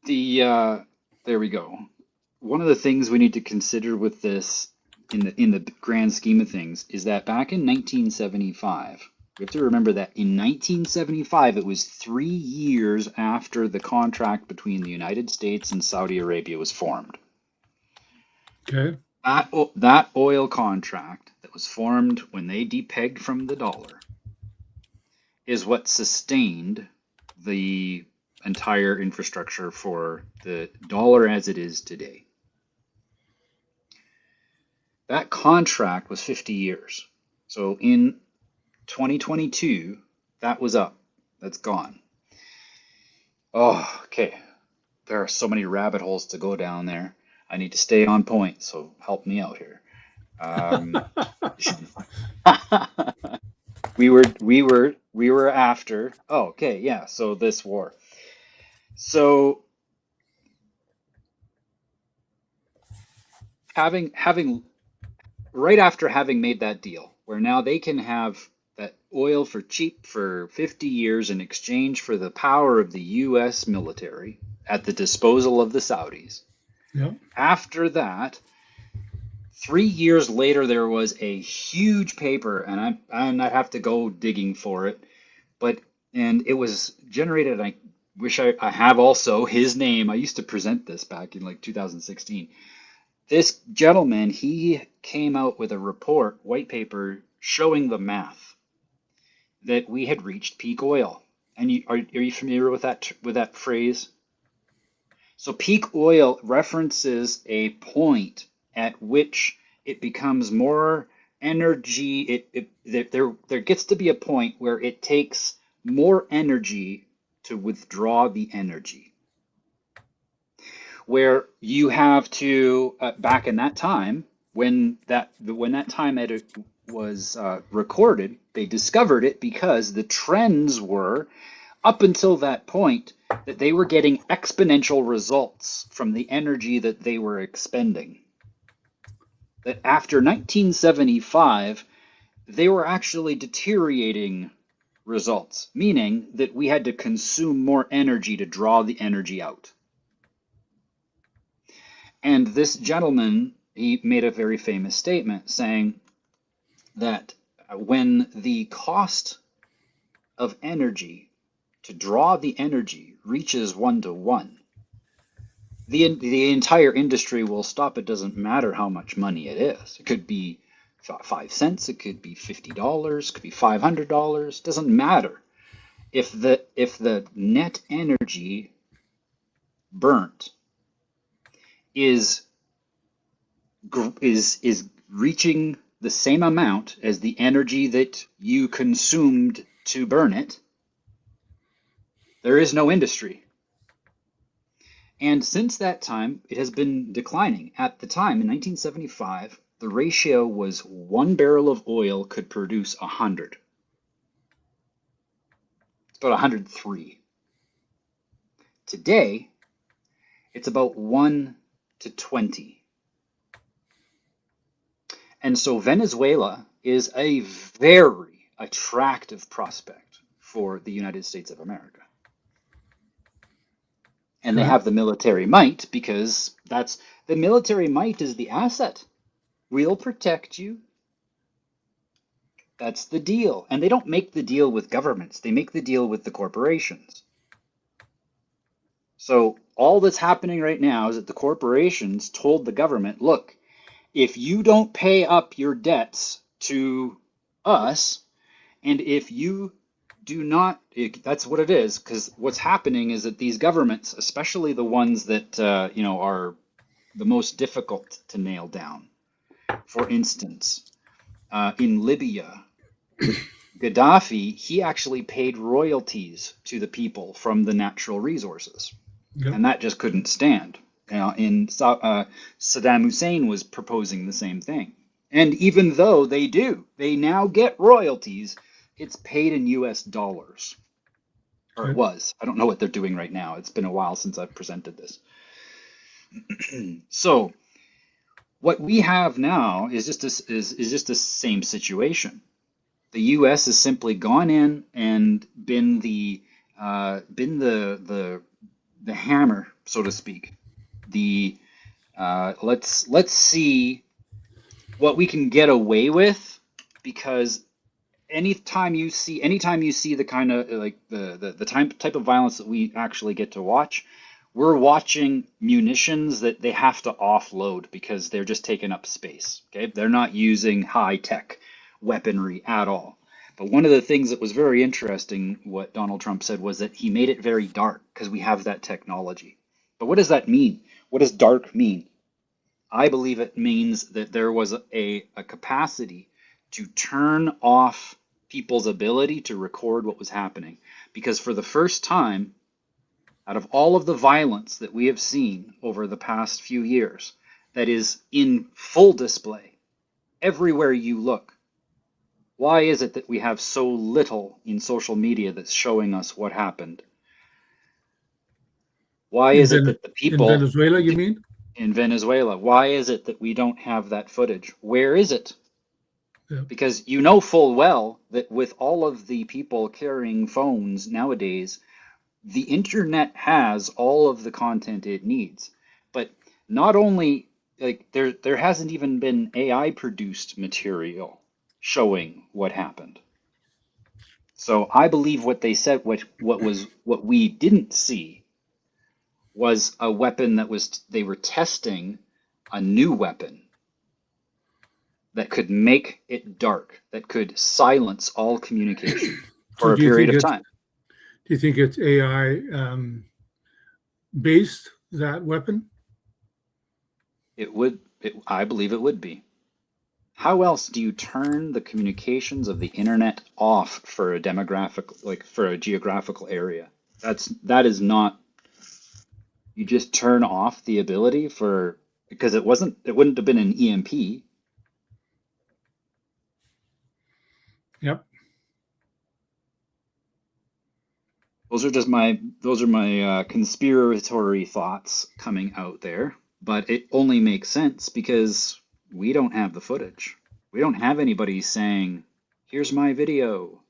There we go. One of the things we need to consider with this in the grand scheme of things is that back in 1975, we have to remember that in 1975 it was 3 years after the contract between the United States and Saudi Arabia was formed. Okay. That oil contract that was formed when they depegged from the dollar is what sustained the entire infrastructure for the dollar as it is today. That contract was 50 years. So in 2022, that was up. That's gone. Oh, okay. There are so many rabbit holes to go down there. I need to stay on point, so help me out here. Um, we were after. Oh, okay, yeah. So this war. So having right after having made that deal, where now they can have that oil for cheap for 50 years in exchange for the power of the US military at the disposal of the Saudis. Yeah. After that, 3 years later, there was a huge paper, and I have to go digging for it, but and it was generated. I wish I have also his name. I used to present this back in like 2016. This gentleman, he came out with a report, white paper, showing the math that we had reached peak oil. And are you familiar with that phrase? So peak oil references a point at which it becomes more energy. There gets to be a point where it takes more energy to withdraw the energy. Where you have to back in that time when that time edit was recorded, they discovered it because the trends were up until that point that they were getting exponential results from the energy that they were expending. That after 1975, they were actually deteriorating results, meaning that we had to consume more energy to draw the energy out. And this gentleman, he made a very famous statement saying that when the cost of energy to draw the energy reaches 1 to 1, the entire industry will stop. It doesn't matter how much money it is. It could be 5 cents, it could be $50, it could be $500. Doesn't matter if the net energy burnt is is reaching the same amount as the energy that you consumed to burn it, there is no industry. And since that time, it has been declining. At the time, in 1975, the ratio was 1 barrel of oil could produce 100. It's about 103. Today, it's about 1 to 20. And so Venezuela is a very attractive prospect for the United States of America. And they Okay. have the military might because that's the military might is the asset. We'll protect you. That's the deal. And they don't make the deal with governments, they make the deal with the corporations. So all that's happening right now is that the corporations told the government, look, if you don't pay up your debts to us, and if you do not, that's what it is. Because what's happening is that these governments, especially the ones that are the most difficult to nail down, for instance, in Libya, Gaddafi, he actually paid royalties to the people from the natural resources, Yep. and that just couldn't stand. Saddam Hussein was proposing the same thing. And even though they now get royalties, it's paid in US dollars. Or it Okay. was. I don't know what they're doing right now. It's been a while since I've presented this. So what we have now is just the same situation. The U.S. has simply gone in and been the the hammer, so to speak. The let's see what we can get away with, because anytime you see the kind of like the type of violence that we actually get to watch, we're watching munitions that they have to offload because they're just taking up space. Okay, they're not using high tech weaponry at all. But one of the things that was very interesting, what Donald Trump said, was that he made it very dark because we have that technology. But what does that mean? What does dark mean? I believe it means that there was a capacity to turn off people's ability to record what was happening. Because for the first time, out of all of the violence that we have seen over the past few years, that is in full display everywhere you look, why is it that we have so little in social media that's showing us what happened? Why is it that the In people Venezuela, you mean? in Venezuela, why is it that we don't have that footage? Where is it? Yeah. Because you know full well that with all of the people carrying phones nowadays, the internet has all of the content it needs. But not only, like, there hasn't even been AI produced material showing what happened. So I believe what they said, what we didn't see was a weapon they were testing a new weapon that could make it dark, that could silence all communication So for a period of time. Do you think it's AI based, that weapon? I believe it would be. How else do you turn the communications of the internet off for a demographic, like for a geographical area? That is not, you just turn off the ability for, because it wouldn't have been an EMP. Yep. Those are my conspiratory thoughts coming out there, but it only makes sense because we don't have the footage. We don't have anybody saying, "Here's my video."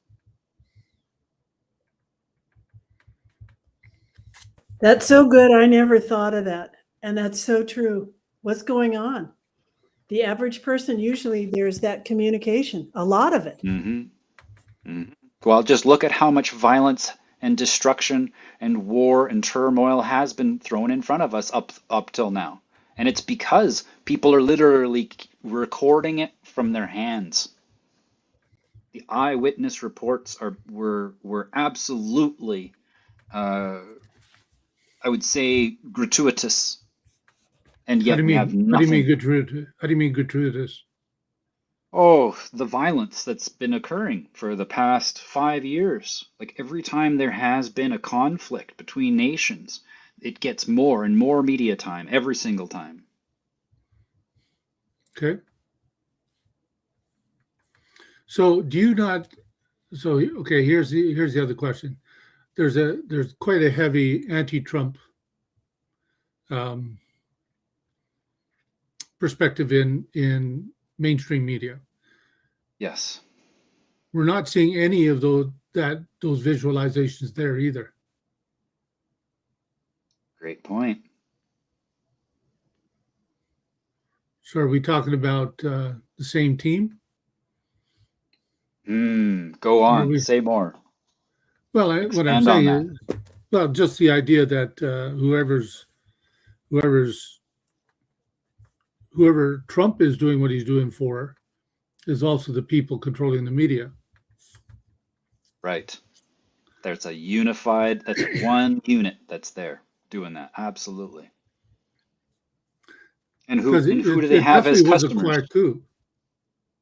That's so good. I never thought of that. And that's so true. What's going on? The average person, usually there's that communication, a lot of it. Well, just look at how much violence and destruction and war and turmoil has been thrown in front of us up till now. And it's because people are literally recording it from their hands. The eyewitness reports were absolutely, I would say, gratuitous, and yet we have nothing. How do you mean gratuitous? Oh, the violence that's been occurring for the past 5 years. Like every time there has been a conflict between nations, it gets more and more media time every single time. Okay. So do you not? So okay, here's the other question. There's quite a heavy anti-Trump perspective in mainstream media. Yes. We're not seeing any of those visualizations there either. Great point. So are we talking about the same team? Go on. Say more. Well, what I'm saying is, well, just the idea that whoever Trump is doing what he's doing for is also the people controlling the media. Right. That's one unit that's there doing that. Absolutely. And who do they have as customers?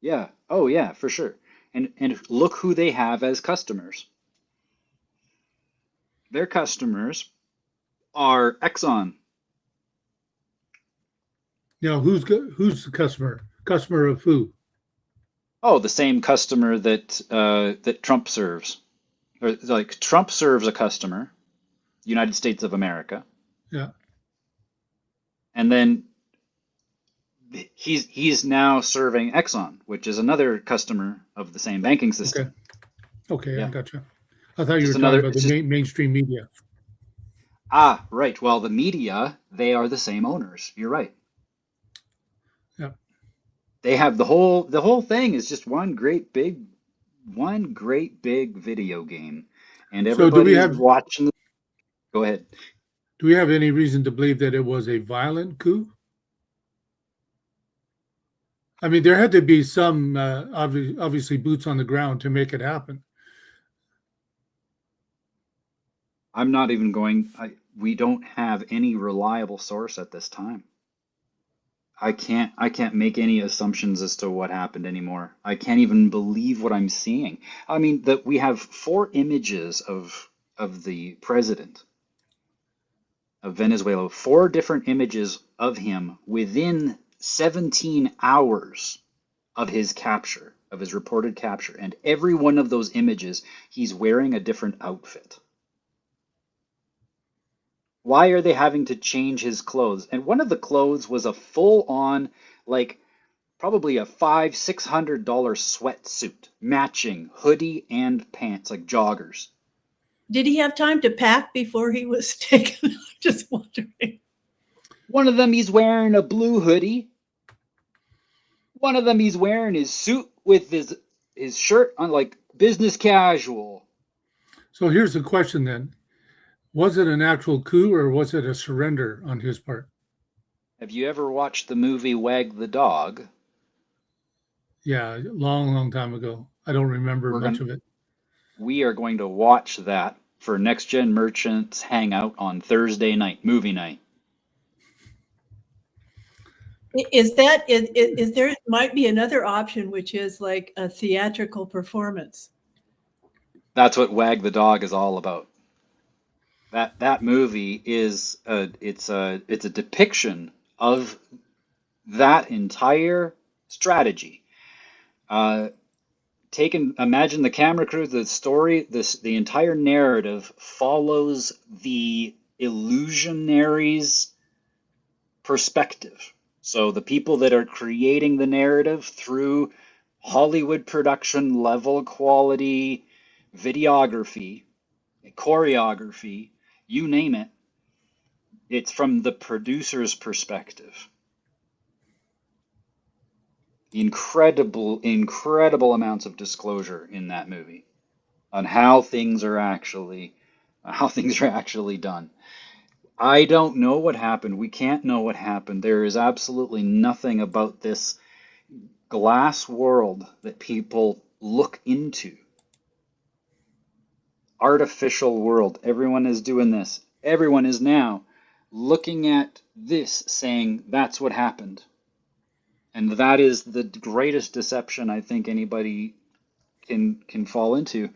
Yeah. Oh, yeah, for sure. And look who they have as customers. Their customers are Exxon. Now, who's the customer? Customer of who? Oh, the same customer that Trump serves. Or like Trump serves a customer, United States of America. Yeah. And then he's now serving Exxon, which is another customer of the same banking system. Okay, yeah. I gotcha. I thought you were talking about the mainstream media. Ah, right. Well, the media, they are the same owners. You're right. Yep. They have the whole thing is just one great big video game, and So do we everybody's have watching. Go ahead. do we have any reason to believe that it was a violent coup? I mean, there had to be some obviously boots on the ground to make it happen. I'm not even going. We don't have any reliable source at this time. I can't make any assumptions as to what happened anymore. I can't even believe what I'm seeing. I mean, that we have four images of the president of Venezuela, four different images of him within 17 hours of his capture, of his reported capture. And every one of those images, he's wearing a different outfit. Why are they having to change his clothes? And one of the clothes was a full on, like, probably a $500-600 sweatsuit, matching hoodie and pants, like joggers. Did he have time to pack before he was taken? I'm just wondering. One of them he's wearing a blue hoodie. One of them he's wearing his suit with his shirt on, like business casual. So here's the question then. Was it an actual coup or was it a surrender on his part? Have you ever watched the movie Wag the Dog? Yeah, long time ago. I don't remember We're much going of it. we are going to watch that for Next Gen Merchants Hangout on Thursday night, movie night. Is there might be another option, which is like a theatrical performance? That's what Wag the Dog is all about. That movie is it's a depiction of that entire strategy. Uh, Imagine the camera crew, the story, the entire narrative follows the illusionaries' perspective. So the people that are creating the narrative through Hollywood production level quality videography, choreography, you name it, it's from the producer's perspective. Incredible amounts of disclosure in that movie on how things are actually done. I don't know what happened. We can't know what happened. There is absolutely nothing about this glass world that people look into. Artificial world. Everyone is doing this. Everyone is now looking at this saying that's what happened. And that is the greatest deception I think anybody can fall into.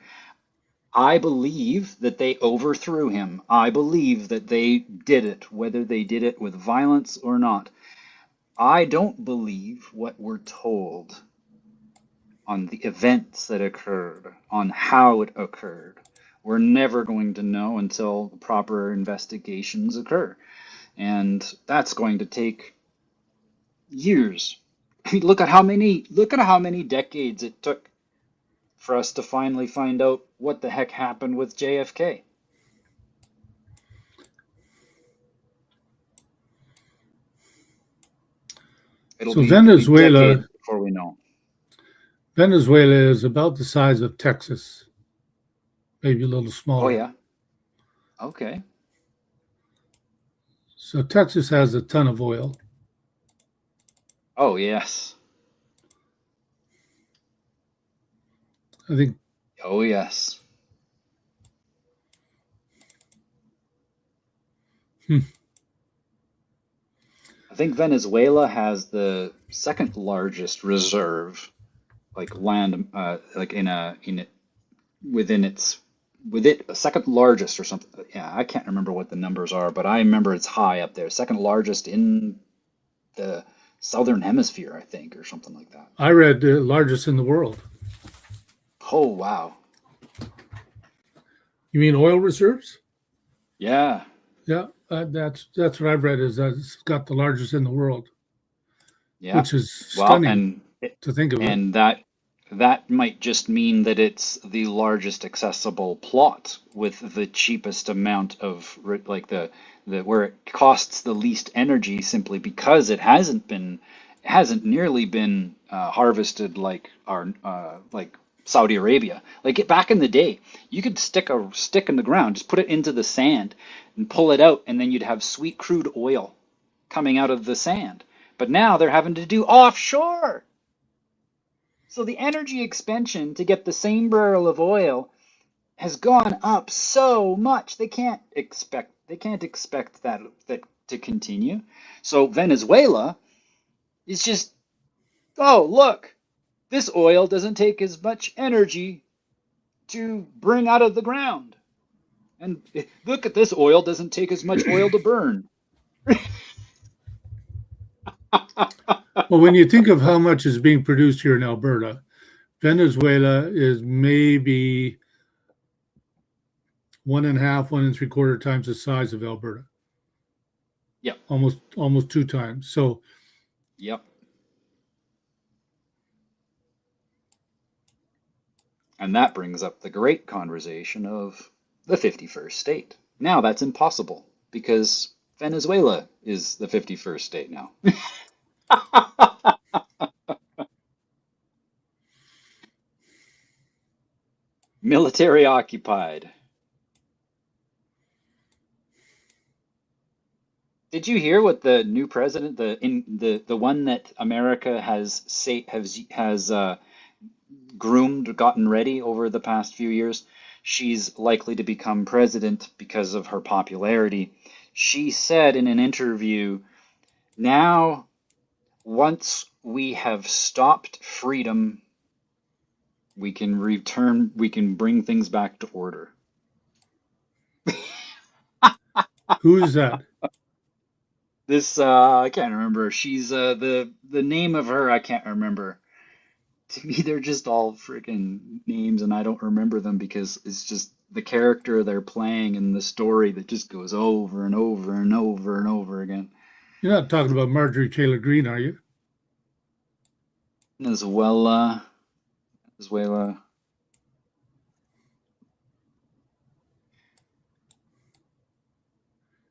I believe that they overthrew him. I believe that they did it, whether they did it with violence or not. I don't believe what we're told on the events that occurred, on how it occurred. We're never going to know until proper investigations occur. And that's going to take years. I mean, look at how many decades it took for us to finally find out what the heck happened with JFK. It'll So be Venezuela decades before we know. is about the size of Texas, maybe a little Oh smaller. yeah. Okay. So Texas has a ton of oil. Oh yes. I think Oh yes. I think Venezuela has the second largest reserve, like land, like in it within its with it second largest or something. Yeah, I can't remember what the numbers are, but I remember it's high up there. Second largest in the southern hemisphere, I think, or something like that. I read the largest in the world. Oh wow. You mean oil reserves? Yeah. Yeah, that's what I've read is that it's got the largest in the world, Yeah. which is Well, stunning to think of it. and that that might just mean that it's the largest accessible plot with the cheapest amount of like the where it costs the least energy simply because it hasn't nearly been harvested like our like Saudi Arabia. Like back in the day, you could stick a stick in the ground, just put it into the sand and pull it out, and then you'd have sweet crude oil coming out of the sand. But now they're having to do offshore. So the energy expansion to get the same barrel of oil has gone up so much. They can't expect that to continue. So Venezuela is just, oh, look, this oil doesn't take as much energy to bring out of the ground. And look at this oil doesn't take as much oil to burn. Well, when you think of how much is being produced here in Alberta, Venezuela is maybe 1.5, 1.75 times the size of Alberta. Yep. Almost 2 times. So, Yep. And that brings up the great conversation of the 51st state. Now that's impossible because Venezuela is the 51st state now. Military occupied. Did you hear what the new president, the one that America has groomed, gotten ready over the past few years? She's likely to become president because of her popularity. She said in an interview, now, once we have stopped freedom, we can bring things back to order. who is that? This I can't remember. She's the name of her I can't remember. To me, they're just all freaking names, and I don't remember them because it's just the character they're playing and the story that just goes over and over and over and over again. You're not talking about Marjorie Taylor Greene, are you? Venezuela. Is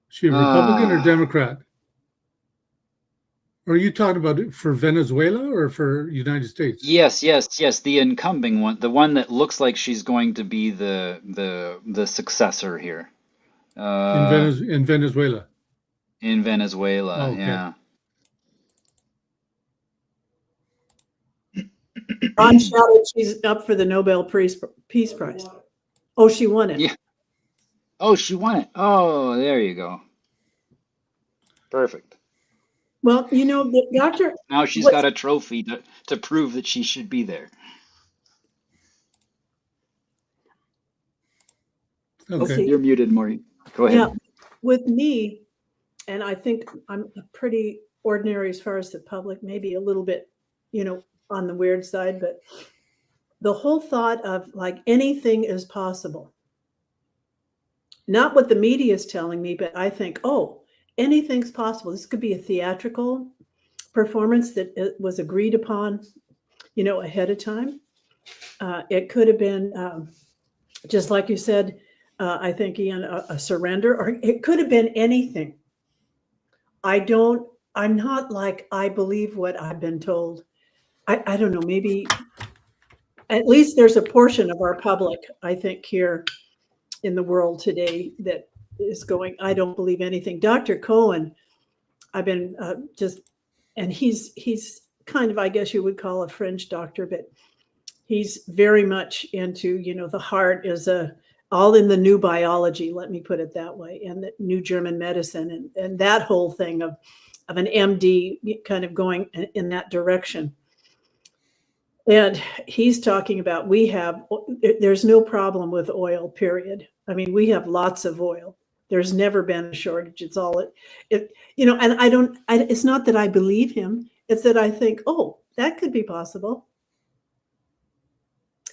she a Republican or Democrat? Or are you talking about it for Venezuela or for United States? Yes, the incumbent one, the one that looks like she's going to be the successor here. In Venezuela. In Venezuela, Oh, okay. yeah. Ron shouted she's up for the Nobel Peace Prize. Oh, she won it. Yeah. Oh, she won it. Oh, there you go. Perfect. Well, you know, the doctor. Now she's what- got a trophy to prove that she should be there. Okay. You're muted, Maureen. Go ahead. Yeah, with me, and I think I'm pretty ordinary as far as the public, maybe a little bit, you know, on the weird side, but the whole thought of like anything is possible. Not what the media is telling me, but I think, oh, anything's possible. This could be a theatrical performance that it was agreed upon, you know, ahead of time. It could have been, just like you said, I think, Ian, a surrender, or it could have been anything. I'm not like I believe what I've been told. I don't know, maybe at least there's a portion of our public, I think, here in the world today that is going, I don't believe anything. Dr. Cohen, I've been and he's kind of, I guess you would call a fringe doctor, but he's very much into, you know, the heart is all in the new biology, let me put it that way, and the new German medicine and that whole thing of an MD kind of going in that direction. And he's talking about there's no problem with oil, period. I mean, we have lots of oil. There's never been a shortage. It's all you know, and it's not that I believe him. It's that I think, oh, that could be possible.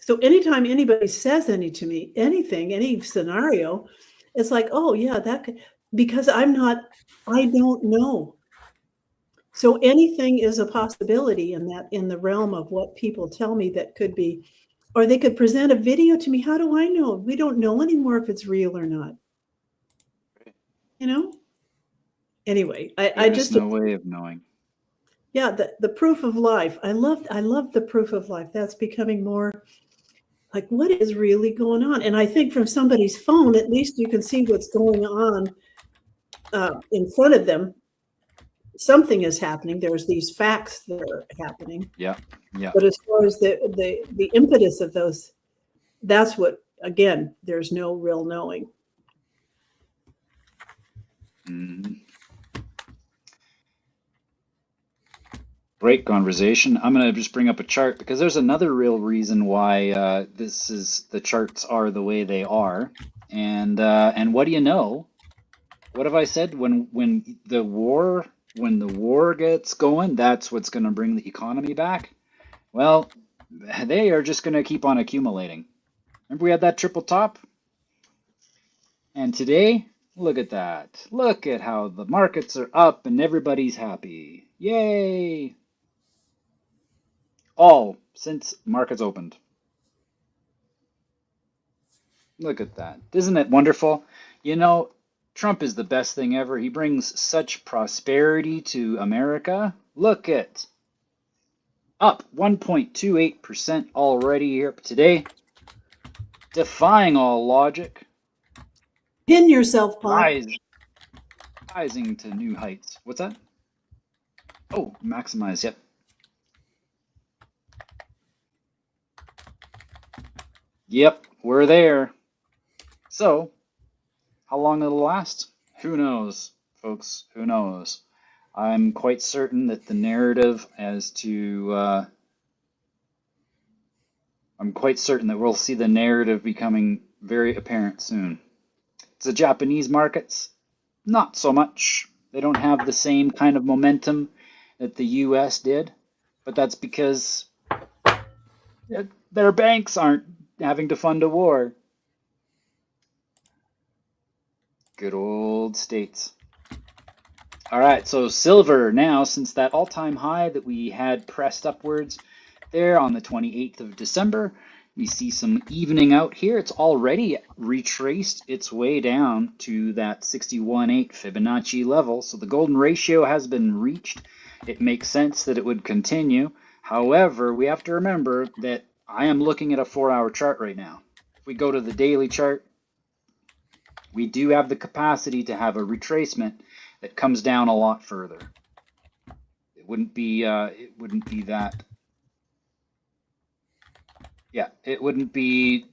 So anytime anybody says anything, any scenario, it's like, oh yeah, that could, because I don't know. So anything is a possibility in that, in the realm of what people tell me that could be, or they could present a video to me. How do I know? We don't know anymore if it's real or not. You know? Anyway, I There's just, no way of knowing. yeah, the proof of life. I love the proof of life. That's becoming more like, what is really going on? And I think from somebody's phone, at least you can see what's going on in front of them. Something is happening. There's these facts that are happening. Yeah, yeah. But as far as the impetus of those, that's what, again, there's no real knowing. Mhm. Great conversation. I'm going to just bring up a chart because there's another real reason why the charts are the way they are. And what do you know? What have I said? When the war gets going, that's what's going to bring the economy back. Well, they are just going to keep on accumulating. Remember we had that triple top? And today, look at that. Look at how the markets are up and everybody's happy. Yay! All since markets opened. Look at that. Isn't it wonderful? You know, Trump is the best thing ever. He brings such prosperity to America. Look at up 1.28% already here today, defying all logic, Pin yourself, Paul. rising to new heights. What's that? Oh, maximize, yep. Yep, we're there. So, how long it'll last? Who knows, folks? Who knows? I'm quite certain that the narrative I'm quite certain that we'll see the narrative becoming very apparent soon. It's the Japanese markets, not so much. They don't have the same kind of momentum that the US did, but that's because their banks aren't having to fund a war. Good old States. All right, so silver now, since that all-time high that we had pressed upwards there on the 28th of December, we see some evening out here. It's already retraced its way down to that 61.8 Fibonacci level. So the golden ratio has been reached. It makes sense that it would continue. However, we have to remember that I am looking at a 4-hour chart right now. If we go to the daily chart, we do have the capacity to have a retracement that comes down a lot further. It wouldn't be that. Yeah, it wouldn't be.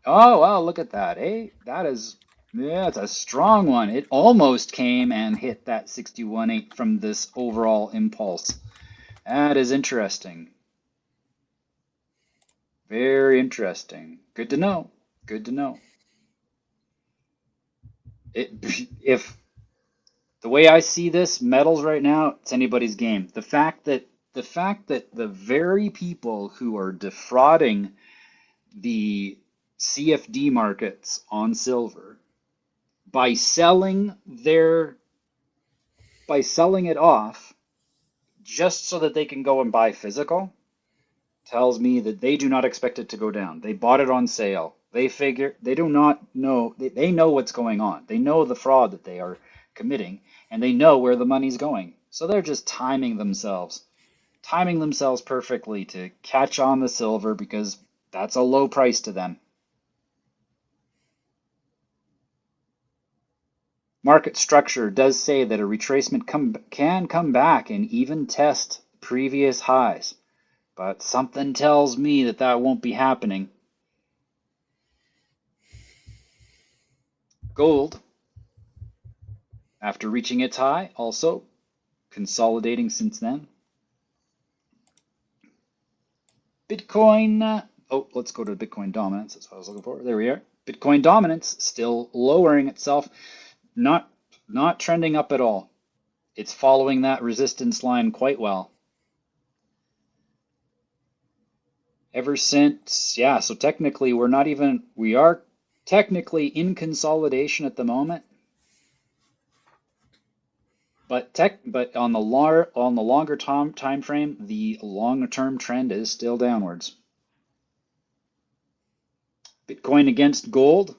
Oh, wow, look at that. Hey, it's a strong one. It almost came and hit that 61.8 from this overall impulse. That is interesting. Very interesting. Good to know. Good to know. If the way I see this, metals right now, it's anybody's game. The fact that the very people who are defrauding the CFD markets on silver by selling it off just so that they can go and buy physical tells me that they do not expect it to go down. They bought it on sale. They do not know, they know what's going on. They know the fraud that they are committing, and they know where the money's going. So they're just timing themselves perfectly to catch on the silver because that's a low price to them. Market structure does say that a retracement can come back and even test previous highs, but something tells me that that won't be happening. Gold, after reaching its high, also consolidating since then. Bitcoin, let's go to Bitcoin dominance. That's what I was looking for. There we are. Bitcoin dominance still lowering itself, not trending up at all. It's following that resistance line quite well. Ever since, yeah, so technically we are technically in consolidation at the moment. but on the longer time frame, the longer term trend is still downwards. Bitcoin against gold.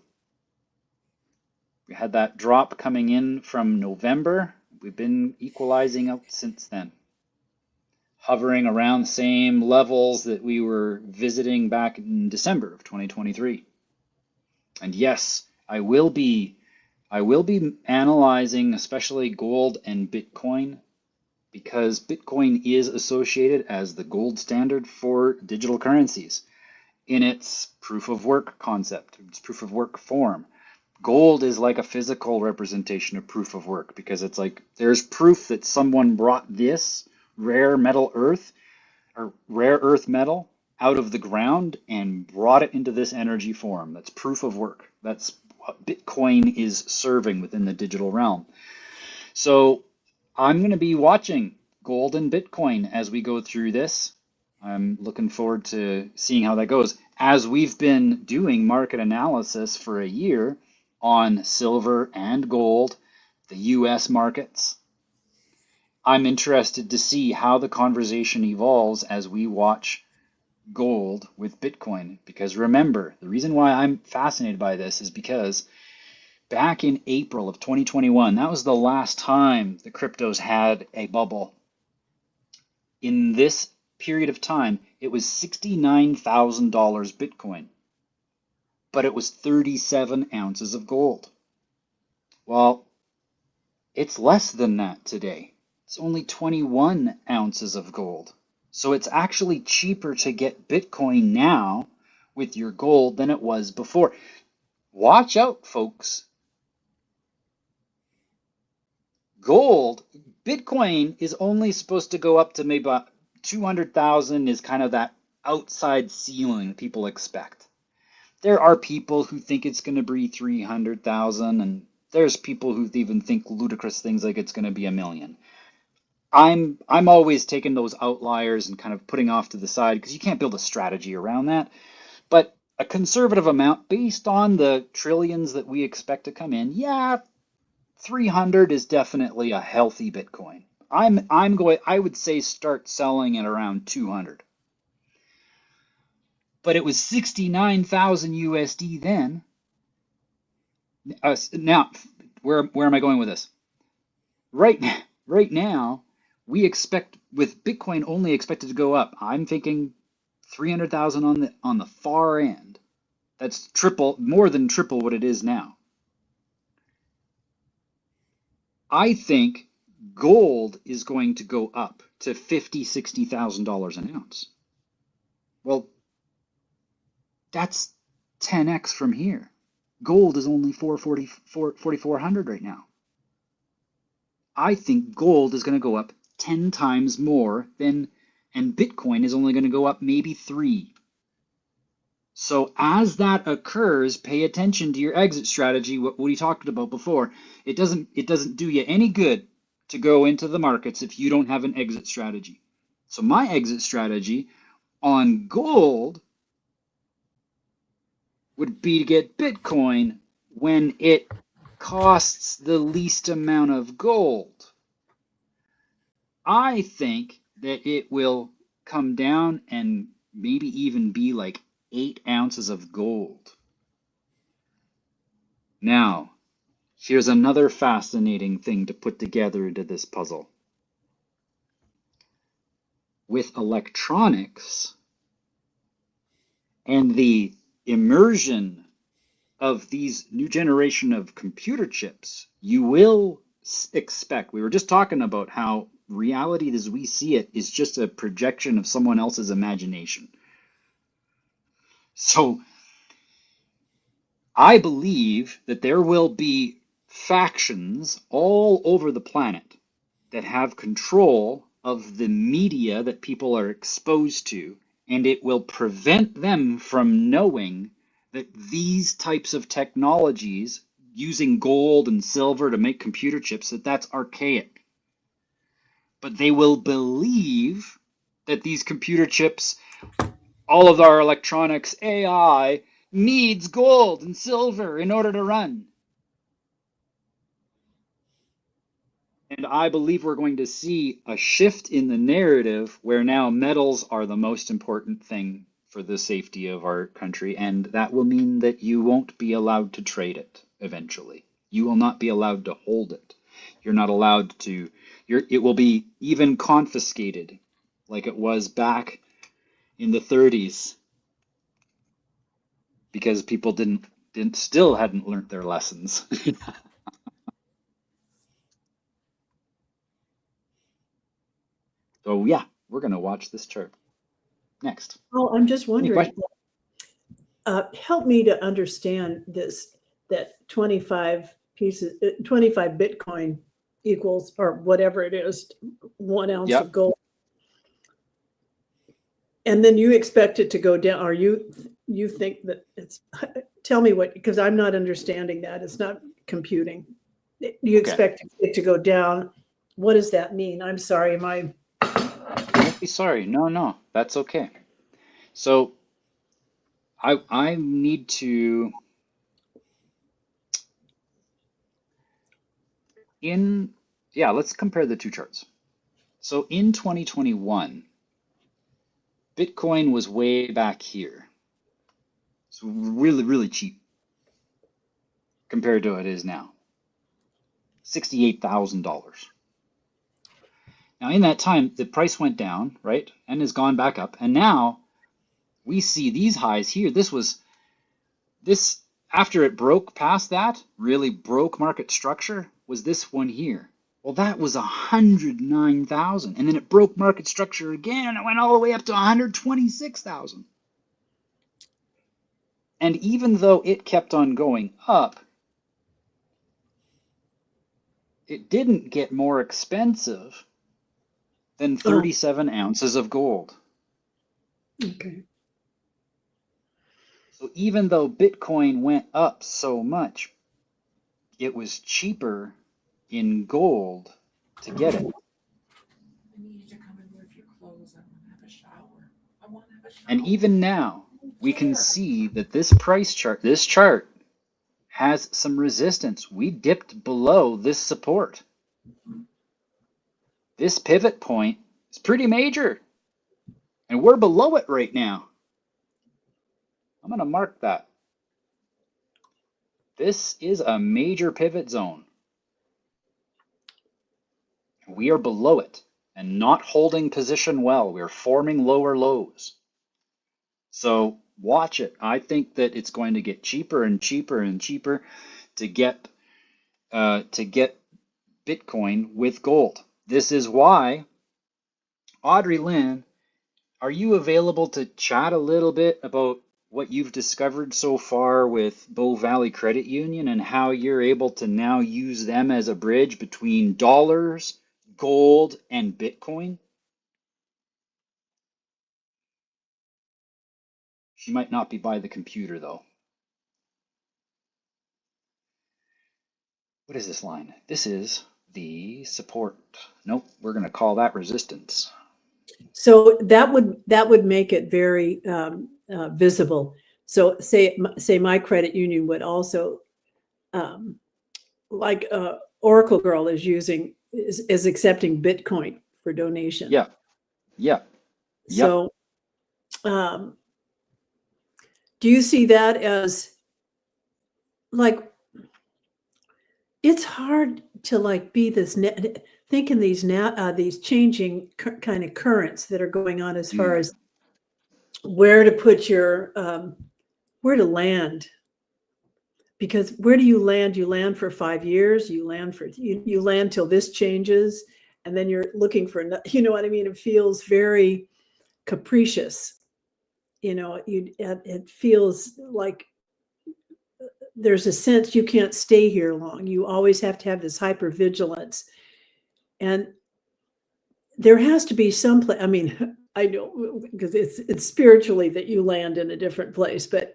We had that drop coming in from November. We've been equalizing out since then, hovering around the same levels that we were visiting back in December of 2023. And yes, I will be analyzing especially gold and Bitcoin, because Bitcoin is associated as the gold standard for digital currencies in its proof of work concept, its proof of work form. Gold is like a physical representation of proof of work, because it's like there's proof that someone brought this rare earth metal out of the ground and brought it into this energy form. That's proof of work. That's what Bitcoin is serving within the digital realm. So I'm going to be watching gold and Bitcoin as we go through this. I'm looking forward to seeing how that goes. As we've been doing market analysis for a year on silver and gold, the US markets, I'm interested to see how the conversation evolves as we watch gold with Bitcoin. Because remember, the reason why I'm fascinated by this is because back in April of 2021, that was the last time the cryptos had a bubble. In this period of time, it was $69,000 Bitcoin, but it was 37 ounces of gold. Well, it's less than that today. It's only 21 ounces of gold. So it's actually cheaper to get Bitcoin now with your gold than it was before. Watch out, folks. Bitcoin is only supposed to go up to maybe about 200,000 is kind of that outside ceiling people expect. There are people who think it's going to be 300,000, and there's people who even think ludicrous things like it's going to be 1 million. I'm always taking those outliers and kind of putting off to the side because you can't build a strategy around that. But a conservative amount based on the trillions that we expect to come in, yeah, 300 is definitely a healthy Bitcoin. I would say start selling at around 200. But it was 69,000 USD then. Now, where am I going with this? Right now, we expect with Bitcoin only expected to go up. I'm thinking 300,000 on the far end. That's more than triple what it is now. I think gold is going to go up to $50,000, $60,000 an ounce. Well, that's 10x from here. Gold is only 4,400 right now. I think gold is going to go up 10 times more and Bitcoin is only going to go up maybe 3. So as that occurs, pay attention to your exit strategy, what we talked about before. It doesn't do you any good to go into the markets if you don't have an exit strategy. So my exit strategy on gold would be to get Bitcoin when it costs the least amount of gold. I think that it will come down and maybe even be like 8 ounces of gold. Now, here's another fascinating thing to put together into this puzzle. With electronics and the immersion of these new generation of computer chips, you will expect, we were just talking about how reality as we see it is just a projection of someone else's imagination. So I believe that there will be factions all over the planet that have control of the media that people are exposed to, and it will prevent them from knowing that these types of technologies, using gold and silver to make computer chips, that's archaic. But they will believe that these computer chips, all of our electronics, AI, needs gold and silver in order to run. And And I believe we're going to see a shift in the narrative where now metals are the most important thing for the safety of our country. And that will mean that you won't be allowed to trade it eventually. You will not be allowed to hold it. You're not allowed to, it will be even confiscated like it was back in the 30s because people still hadn't learned their lessons. So yeah, we're going to watch this chart. Next. Oh, I'm just Any wondering, questions? help me to understand this, that 25 Bitcoin equals, or whatever it is, 1 ounce Yep. of gold. And then you expect it to go down, or you think that it's, tell me what, because I'm not understanding that. It's not computing. You expect it to go down. What does that mean? I'm sorry, Don't be sorry. No, that's okay. So I need to let's compare the two charts. So in 2021, Bitcoin was way back here. So really, really cheap compared to what it is now. $68,000. Now in that time, the price went down, right? And has gone back up. And now we see these highs here. This after it broke past that, really broke market structure, was this one here. Well, that was 109,000. And then it broke market structure again, and it went all the way up to 126,000. And even though it kept on going up, it didn't get more expensive than 37 ounces of gold. okay. So even though Bitcoin went up so much, it was cheaper in gold to get it. I need you to come and move your clothes. I want to have a shower. I want to have a shower. And even now, we can see that this chart has some resistance. We dipped below this support. This pivot point is pretty major, and we're below it right now. I'm going to mark that. This is a major pivot zone. We are below it and not holding position well. We're forming lower lows. So watch it. I think that it's going to get cheaper and cheaper and cheaper to get Bitcoin with gold. This is why, Audrey Lynn, are you available to chat a little bit about what you've discovered so far with Bow Valley Credit Union and how you're able to now use them as a bridge between dollars, gold, and Bitcoin? She might not be by the computer though. What is this line? This is the support. Nope, we're going to call that resistance. So that would make it very visible. So say my credit union would also, like Oracle Girl is accepting Bitcoin for donation. Yeah. So do you see that as, like, it's hard to like be this thinking these changing kind of currents that are going on as far as where to put your where to land, because where do you land? You land for 5 years. You land till this changes, and then you're looking for, you know what I mean? It feels very capricious. You know, it feels like there's a sense you can't stay here long. You always have to have this hypervigilance. And there has to be some place. I mean, I know because it's spiritually that you land in a different place, but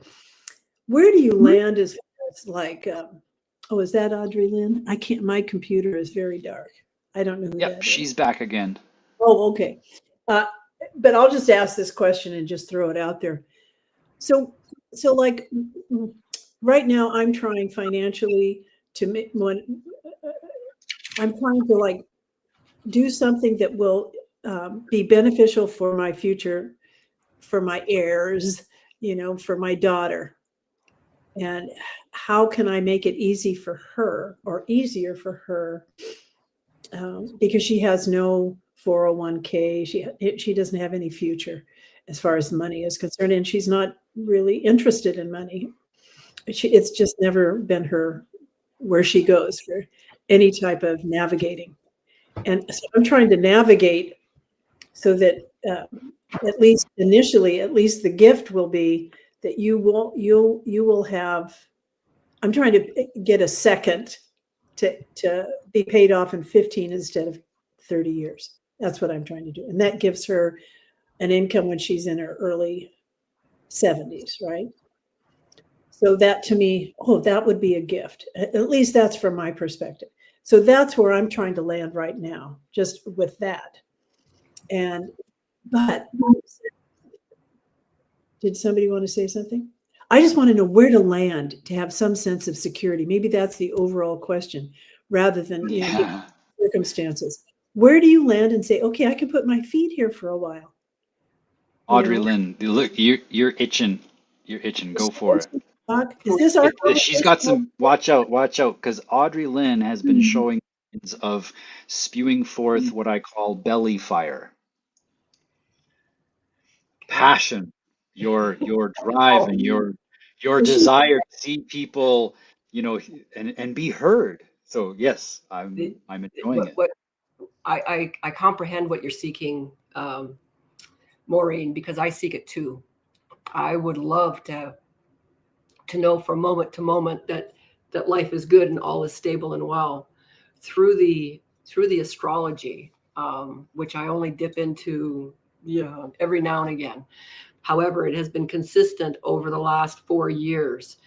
where do you land as far as like, oh, is that Audrey Lynn? I can't, my computer is very dark. I don't know who that is. She's back again. Oh, okay. But I'll just ask this question and just throw it out there. So like right now I'm trying financially to make one. I'm trying to like do something that will be beneficial for my future, for my heirs, for my daughter. And how can I make it easy for her or easier for her? Because she has no 401k. She doesn't have any future as far as money is concerned. And she's not really interested in money. It's just never been where she goes for any type of navigating. And so I'm trying to navigate so that at least initially, at least the gift will be that you will have. I'm trying to get a second to be paid off in 15 instead of 30 years. That's what I'm trying to do, and that gives her an income when she's in her early 70s, right? So that to me, that would be a gift. At least that's from my perspective. So that's where I'm trying to land right now, just with that. But did somebody want to say something? I just want to know where to land to have some sense of security. Maybe that's the overall question, rather than circumstances. Where do you land and say, okay, I can put my feet here for a while? Audrey Lynn, look, you're itching. You're itching. Go for it. Is this our? She's got some. Watch out, because Audrey Lynn has been showing signs of spewing forth what I call belly fire, passion, your drive, and your desire to see people, and be heard. So yes, I'm enjoying it. I comprehend what you're seeking, Maureen, because I seek it too. I would love to know from moment to moment that life is good and all is stable and well through the astrology, which I only dip into every now and again. However, it has been consistent over the last 4 years,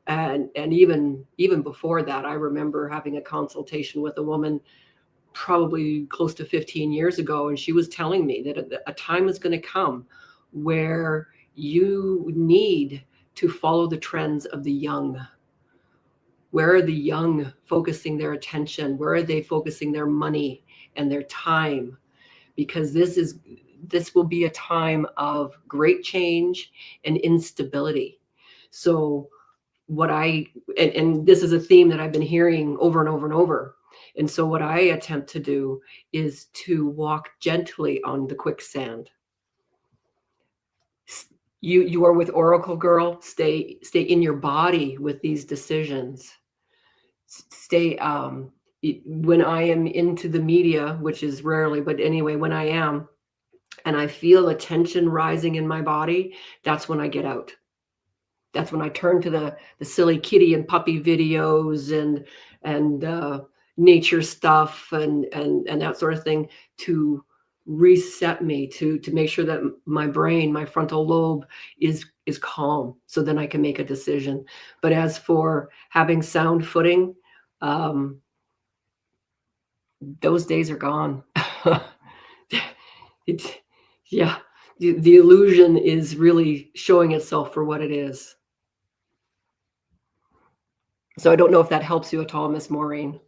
and even before that. I remember having a consultation with a woman probably close to 15 years ago, and she was telling me that a time is going to come where you need to follow the trends of the young. Where are the young focusing their attention? Where are they focusing their money and their time? Because this will be a time of great change and instability. So and this is a theme that I've been hearing over and over and over. And so what I attempt to do is to walk gently on the quicksand. You are with Oracle Girl. Stay in your body with these decisions. Stay when I am into the media, which is rarely, but anyway, when I am, and I feel a tension rising in my body, that's when I get out. That's when I turn to the silly kitty and puppy videos and nature stuff and that sort of thing to reset me, to make sure that my brain, my frontal lobe is calm, so then I can make a decision. But as for having sound footing, those days are gone. The illusion is really showing itself for what it is. So I don't know if that helps you at all, Miss Maureen.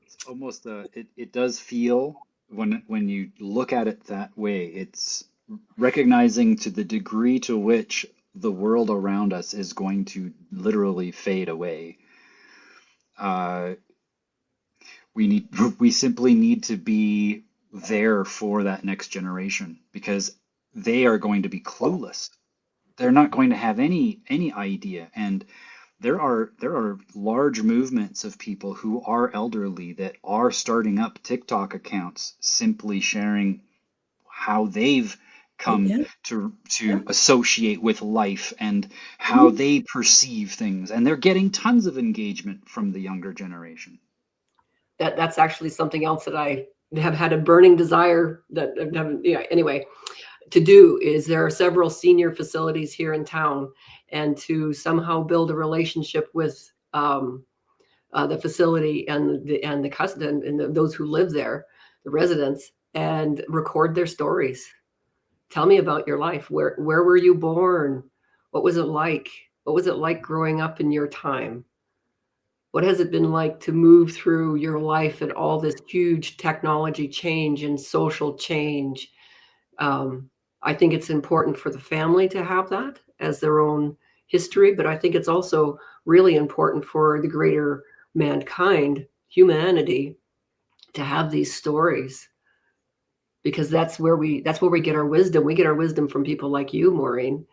It's almost it does feel, when you look at it that way, it's recognizing to the degree to which the world around us is going to literally fade away. We simply need to be there for that next generation, because they are going to be clueless. They're not going to have any idea. And there are large movements of people who are elderly that are starting up TikTok accounts, simply sharing how they've come to associate with life and how they perceive things. And they're getting tons of engagement from the younger generation. That's actually something else that I have had a burning desire that I've never, anyway, to do. Is there are several senior facilities here in town, and to somehow build a relationship with the facility and the custodian and those who live there, the residents, and record their stories. Tell me about your life. Where were you born? What was it like? What was it like growing up in your time? What has it been like to move through your life and all this huge technology change and social change? I think it's important for the family to have that as their own history, but I think it's also really important for the greater mankind, humanity, to have these stories, because that's where we get our wisdom. We get our wisdom from people like you, Maureen,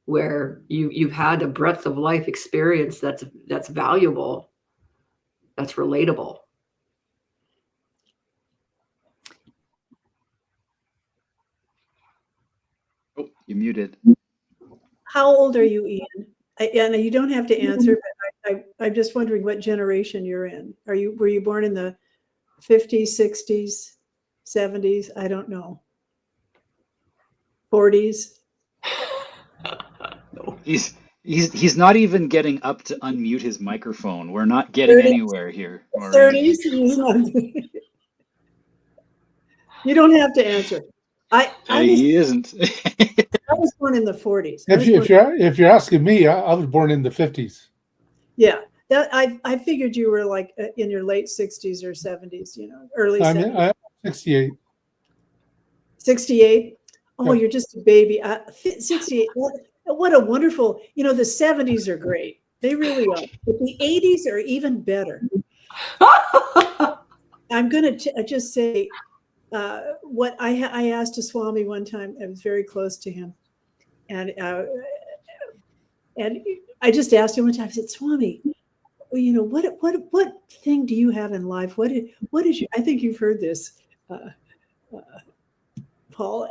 where you've had a breadth of life experience that's valuable, that's relatable. Oh, you muted. How old are you, Ian? And you don't have to answer, but I'm just wondering what generation you're in. Were you born in the 50s, 60s, 70s? I don't know. 40s? No. He's not even getting up to unmute his microphone. We're not getting 30s? anywhere here. Maureen. 30s? You don't have to answer. He isn't. I was born in the 40s. If you're asking me, I was born in the 50s. Yeah, that I figured you were like in your late 60s or 70s, early 70s. I'm 68. 68. Oh, Yeah. you're just a baby. 68. What a wonderful, the 70s are great. They really are. But the 80s are even better. I'm going to just say what I asked a Swami one time. I was very close to him. And I just asked him one time, I said, Swami, what thing do you have in life? What is you? I think you've heard this, Paul.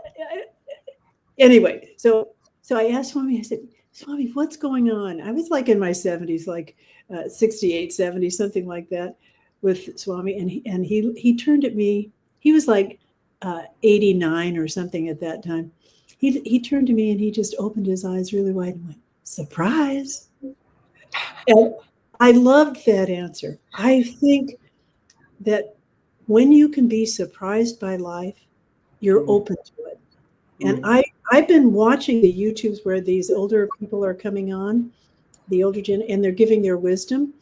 Anyway, so I asked Swami, I said, Swami, what's going on? I was like in my 70s, like 68, 70, something like that with Swami. And he turned at me. He was like 89 or something at that time. He turned to me and he just opened his eyes really wide and went, surprise. And I loved that answer. I think that when you can be surprised by life, you're open to it. And I've been watching the YouTubes where these older people are coming on, the older gen, and they're giving their wisdom.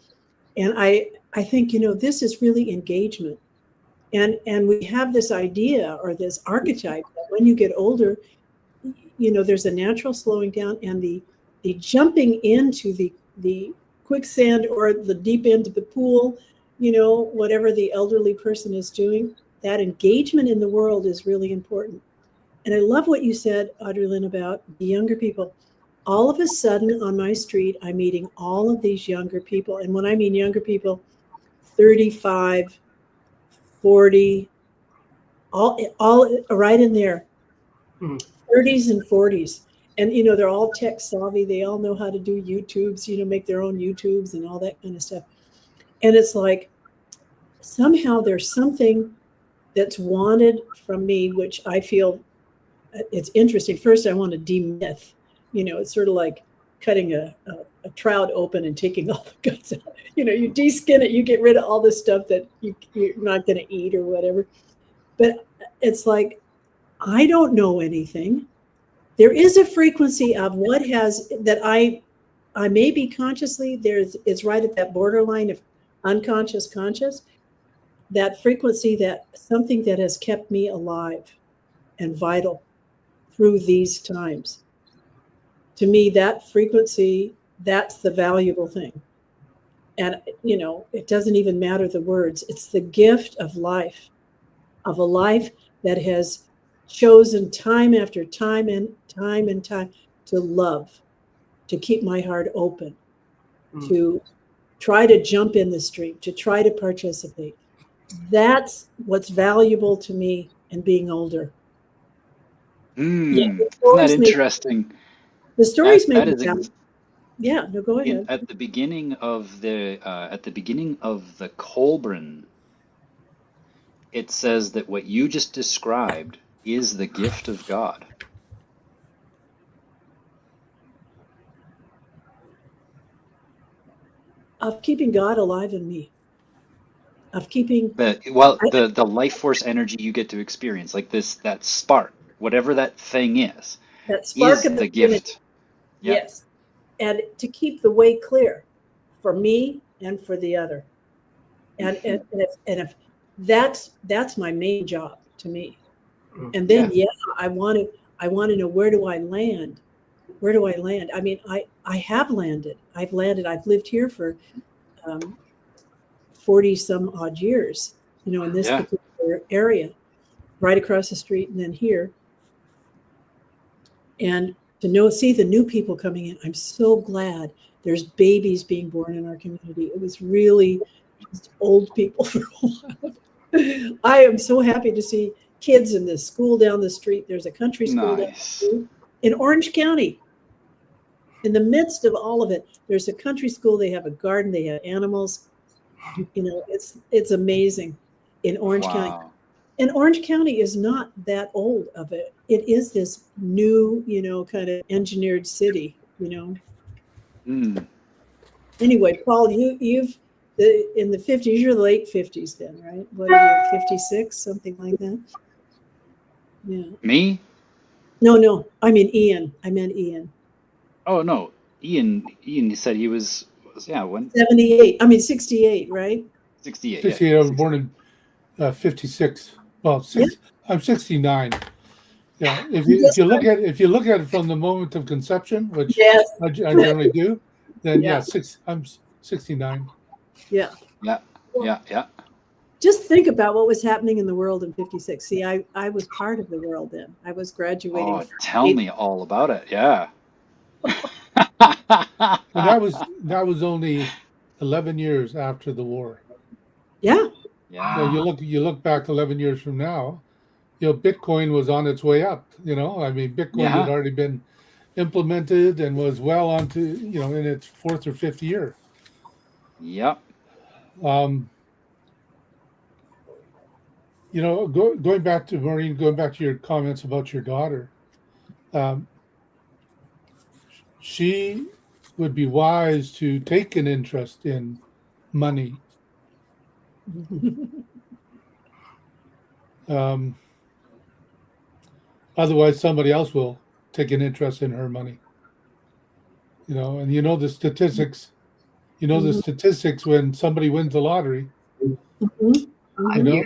And I think, this is really engagement. And we have this idea or this archetype that when you get older, there's a natural slowing down, and the jumping into the quicksand or the deep end of the pool, whatever the elderly person is doing, that engagement in the world is really important. And I love what you said, Audrey-Lynn, about the younger people. All of a sudden on my street, I'm meeting all of these younger people. And when I mean younger people, 35, 40, all right in there, 30s and 40s. And, they're all tech savvy. They all know how to do YouTubes, make their own YouTubes and all that kind of stuff. And it's like, somehow there's something that's wanted from me, which I feel it's interesting. First, I want to demyth, it's sort of like cutting a trout open and taking all the guts out. You de-skin it, you get rid of all the stuff that you're not going to eat or whatever. But it's like, I don't know anything. There is a frequency of what that I may be consciously, it's right at that borderline of unconscious, conscious, that frequency, that something that has kept me alive and vital through these times. To me, that frequency, that's the valuable thing. And, it doesn't even matter the words. It's the gift of life, of a life that has chosen time after time and time and time to love, to keep my heart open, to try to jump in the stream, to try to participate. That's what's valuable to me in being older. Isn't that interesting? The stories that may is be yeah, no, go ahead. At the beginning of the Kolbrin, it says that what you just described is the gift of God. Of keeping God alive in me. Of keeping the life force energy you get to experience, like that spark, whatever that thing is, that spark is the gift. Yes. And to keep the way clear for me and for the other. And if that's my main job to me. And then I want to know, where do I land? Where do I land? I mean, I have landed. I've landed. I've lived here for 40 some odd years, you know, in this particular area, right across the street and then here. And to see the new people coming in, I'm so glad there's babies being born in our community. It was really just old people for a while. I am so happy to see kids in this school down the street. There's a country school down the street in Orange County. In the midst of all of it, there's a country school. They have a garden. They have animals. You know, it's amazing in Orange County. And Orange County is not that old of it. It is this new, you know, kind of engineered city, you know. Anyway, Paul, you've in the 50s, you're the late 50s then, right? What are you, 56, something like that? Yeah. Me? No. I mean Ian. I meant Ian. Oh no, Ian said he was when 78. I mean 68, right? 68. 68. I was born in 56. Well, I'm 69. Yeah. If you look at it from the moment of conception, which I generally do, then I'm 69. Yeah. Yeah. Just think about what was happening in the world in 56. See, I was part of the world then. I was graduating. Oh, tell me all about it. Yeah. And that was only 11 years after the war. Yeah. Yeah. So you look back 11 years from now, you know, Bitcoin was on its way up. You know, I mean, Bitcoin had already been implemented and was well onto, you know, in its fourth or fifth year. Yep. You know, going back to Maureen, going back to your comments about your daughter, she would be wise to take an interest in money. Otherwise, somebody else will take an interest in her money. You know, and you know the statistics. You know the statistics when somebody wins the lottery. You know,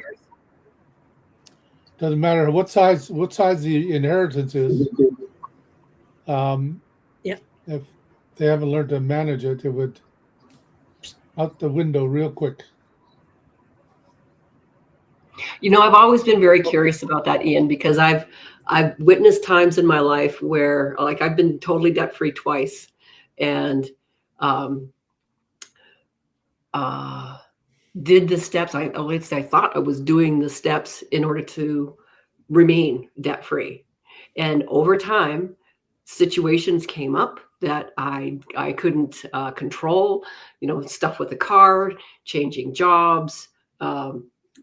doesn't matter what size the inheritance is. If they haven't learned to manage it, it would out the window real quick. You know, I've always been very curious about that, Ian, because I've witnessed times in my life where, like, I've been totally debt free twice, and did the steps. I thought I was doing the steps in order to remain debt free, and over time, situations came up that I couldn't control. You know, stuff with the car, changing jobs.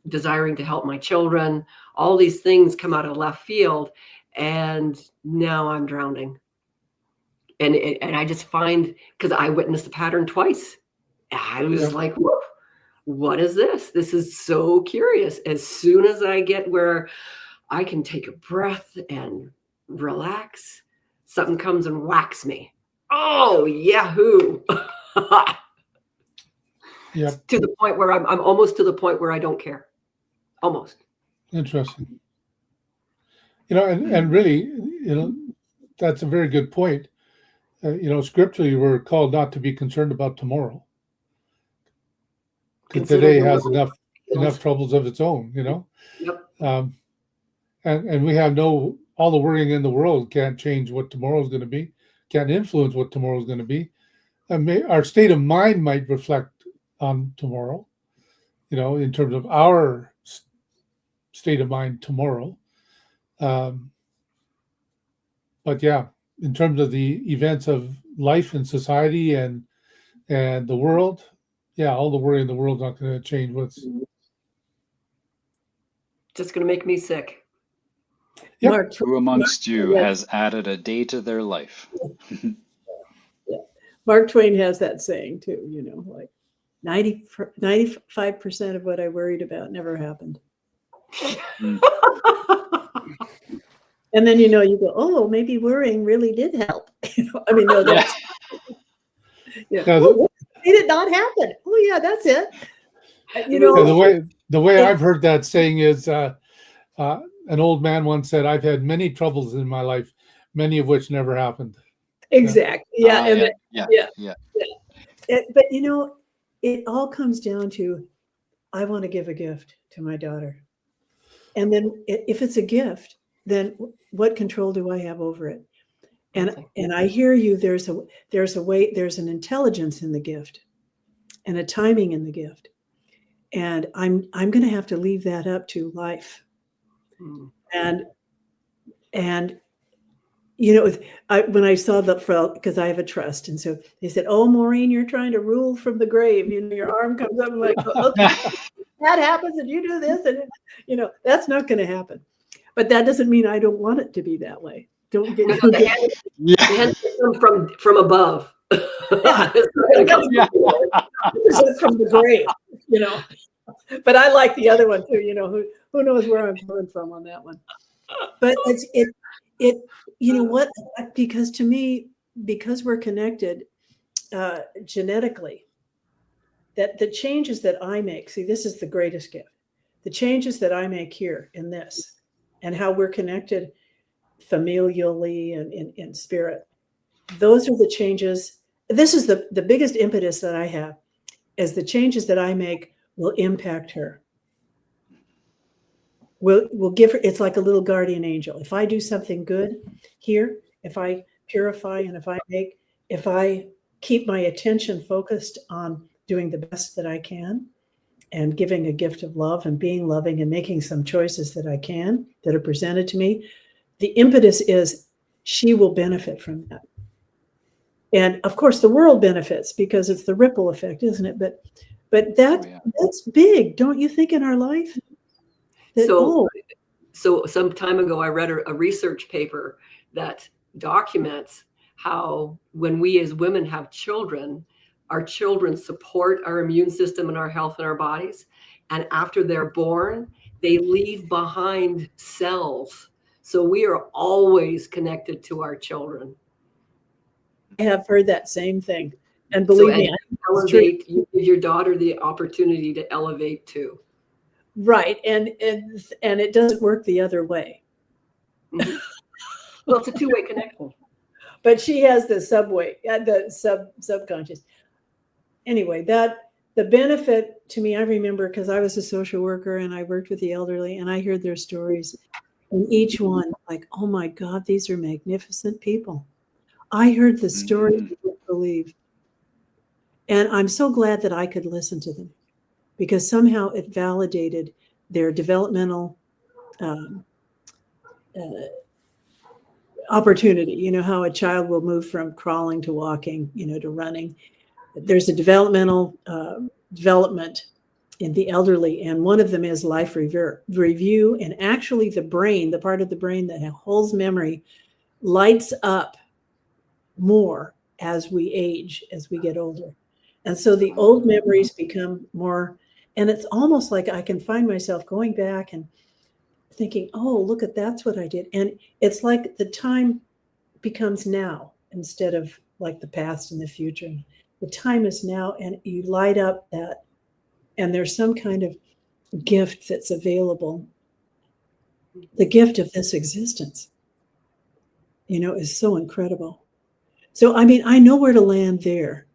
Desiring to help my children, all these things come out of left field, and now I'm drowning. And I just find, because I witnessed the pattern twice, I was like, whoa, what is this? This is so curious. As soon as I get where I can take a breath and relax, something comes and whacks me. Oh, yahoo! Yep. To the point where I'm almost to the point where I don't care. Almost. Interesting. You know, and really, you know, that's a very good point. You know, scripturally, we're called not to be concerned about tomorrow, because today has enough troubles of its own. You know, and we have all the worrying in the world can't change what tomorrow is going to be, can't influence what tomorrow is going to be. Our state of mind might reflect on tomorrow, you know, in terms of our state of mind tomorrow. But yeah, in terms of the events of life and society and the world, yeah, all the worry in the world is not going to change what's just going to make me sick. Yep. Mark, Who amongst you has added a day to their life? Mark Twain has that saying too, you know, like 95% of what I worried about never happened. And then, you know, you go, oh, maybe worrying really did help. You know, I mean, no, that's, yeah. Yeah, Oh, did it not happen? Oh yeah, that's it. You Yeah, know, the way it- I've heard that saying is, an old man once said, "I've had many troubles in my life, many of which never happened." exactly. Yeah, and Yeah, yeah, yeah, yeah. yeah. But you know, it all comes down to I want to give a gift to my daughter, and then if it's a gift, then what control do I have over it? Nothing. And I hear you. There's a way. There's an intelligence in the gift, and a timing in the gift, and I'm going to have to leave that up to life. Mm. And you know, when I saw the because I have a trust, and so they said, "Oh, Maureen, you're trying to rule from the grave." You know, your arm comes up, and like, okay, that happens, and you do this, and you know, that's not going to happen. But that doesn't mean I don't want it to be that way. Don't get, don't get The Yeah. hand from above. Yeah. It's not gonna come Yeah. from the grave, you know. But I like the other one too. You know, who knows where I'm coming from on that one. But it you know what? Because to me, because we're connected genetically, that the changes that I make, see, this is the greatest gift. The changes that I make here in this, and how we're connected familially and in spirit, those are the changes. This is the biggest impetus that I have, is the changes that I make will impact her. We'll give her, it's like a little guardian angel. If I do something good here, if I purify and if I keep my attention focused on doing the best that I can and giving a gift of love and being loving and making some choices that I can that are presented to me, the impetus is she will benefit from that. And of course the world benefits because it's the ripple effect, isn't it? But Oh, yeah. that's big, don't you think, in our life? That, So some time ago, I read a research paper that documents how when we as women have children, our children support our immune system and our health in our bodies. And after they're born, they leave behind cells. So we are always connected to our children. I have heard that same thing. And So believe as me, you it's true. elevate, you give your daughter the opportunity to elevate too. Right. And it doesn't work the other way. Mhm. Well, it's a two-way connection. But she has the subconscious. Anyway, that the benefit to me, I remember because I was a social worker and I worked with the elderly and I heard their stories. And each one, like, oh my God, these are magnificent people. I heard the story you wouldn't believe. And I'm so glad that I could listen to them, because somehow it validated their developmental opportunity. You know how a child will move from crawling to walking, you know, to running. There's a developmental development in the elderly, and one of them is life review. And actually the brain, the part of the brain that holds memory, lights up more as we age, as we get older. And so the old memories become more, and it's almost like I can find myself going back and thinking, oh, look at, that's what I did. And it's like the time becomes now instead of like the past and the future. The time is now, and you light up that, and there's some kind of gift that's available. The gift of this existence, you know, is so incredible. So, I mean, I know where to land there.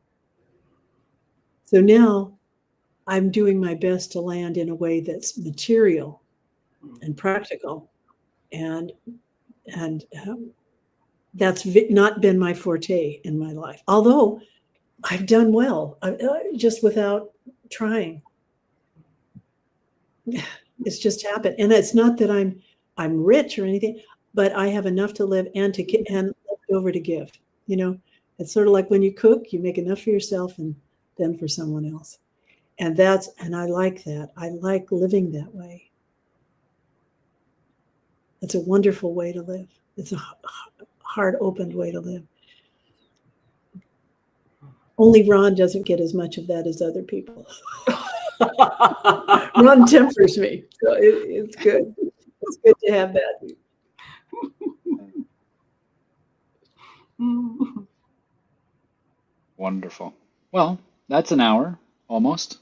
So now I'm doing my best to land in a way that's material and practical, and that's not been my forte in my life. Although I've done well, just without trying. It's just happened, and it's not that I'm rich or anything, but I have enough to live and to get and left over to give. You know, it's sort of like when you cook, you make enough for yourself and then for someone else. And I like that. I like living that way. It's a wonderful way to live. It's a heart opened way to live. Only Ron doesn't get as much of that as other people. Ron tempers me, so it's good. It's good to have that. Wonderful. Well, that's an hour. Almost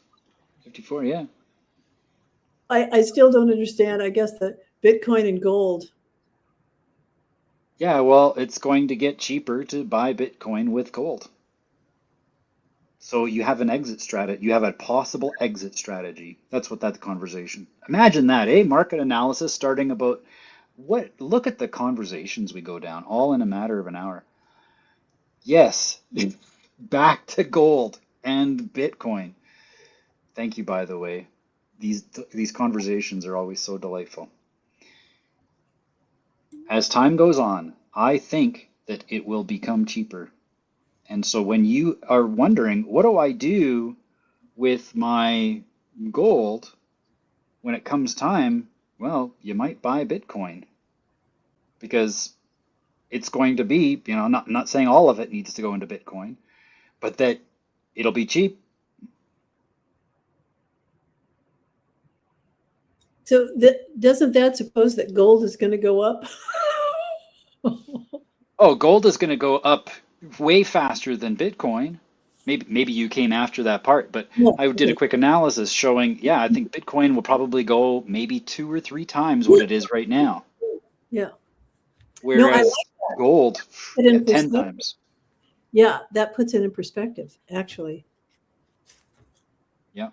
54. Yeah. I still don't understand. I guess the Bitcoin and gold. Yeah. Well, it's going to get cheaper to buy Bitcoin with gold. So you have an exit strategy. You have a possible exit strategy. That's what that conversation. Imagine that, eh? Market analysis starting about what? Look at the conversations we go down, all in a matter of an hour. Yes, back to gold and Bitcoin. Thank you, by the way. These conversations are always so delightful. As time goes on, I think that it will become cheaper. And so when you are wondering, what do I do with my gold when it comes time? Well, you might buy Bitcoin because it's going to be, not saying all of it needs to go into Bitcoin, but that it'll be cheap. So doesn't that suppose that gold is going to go up? Oh, gold is going to go up way faster than Bitcoin. Maybe you came after that part, but No, I did a okay. quick analysis showing, yeah, I think Bitcoin will probably go maybe 2 or 3 times what it is right now, Yeah. No, I whereas gold, like it yeah, in 10 perspective. times. Yeah, that puts it in perspective, actually. Yeah.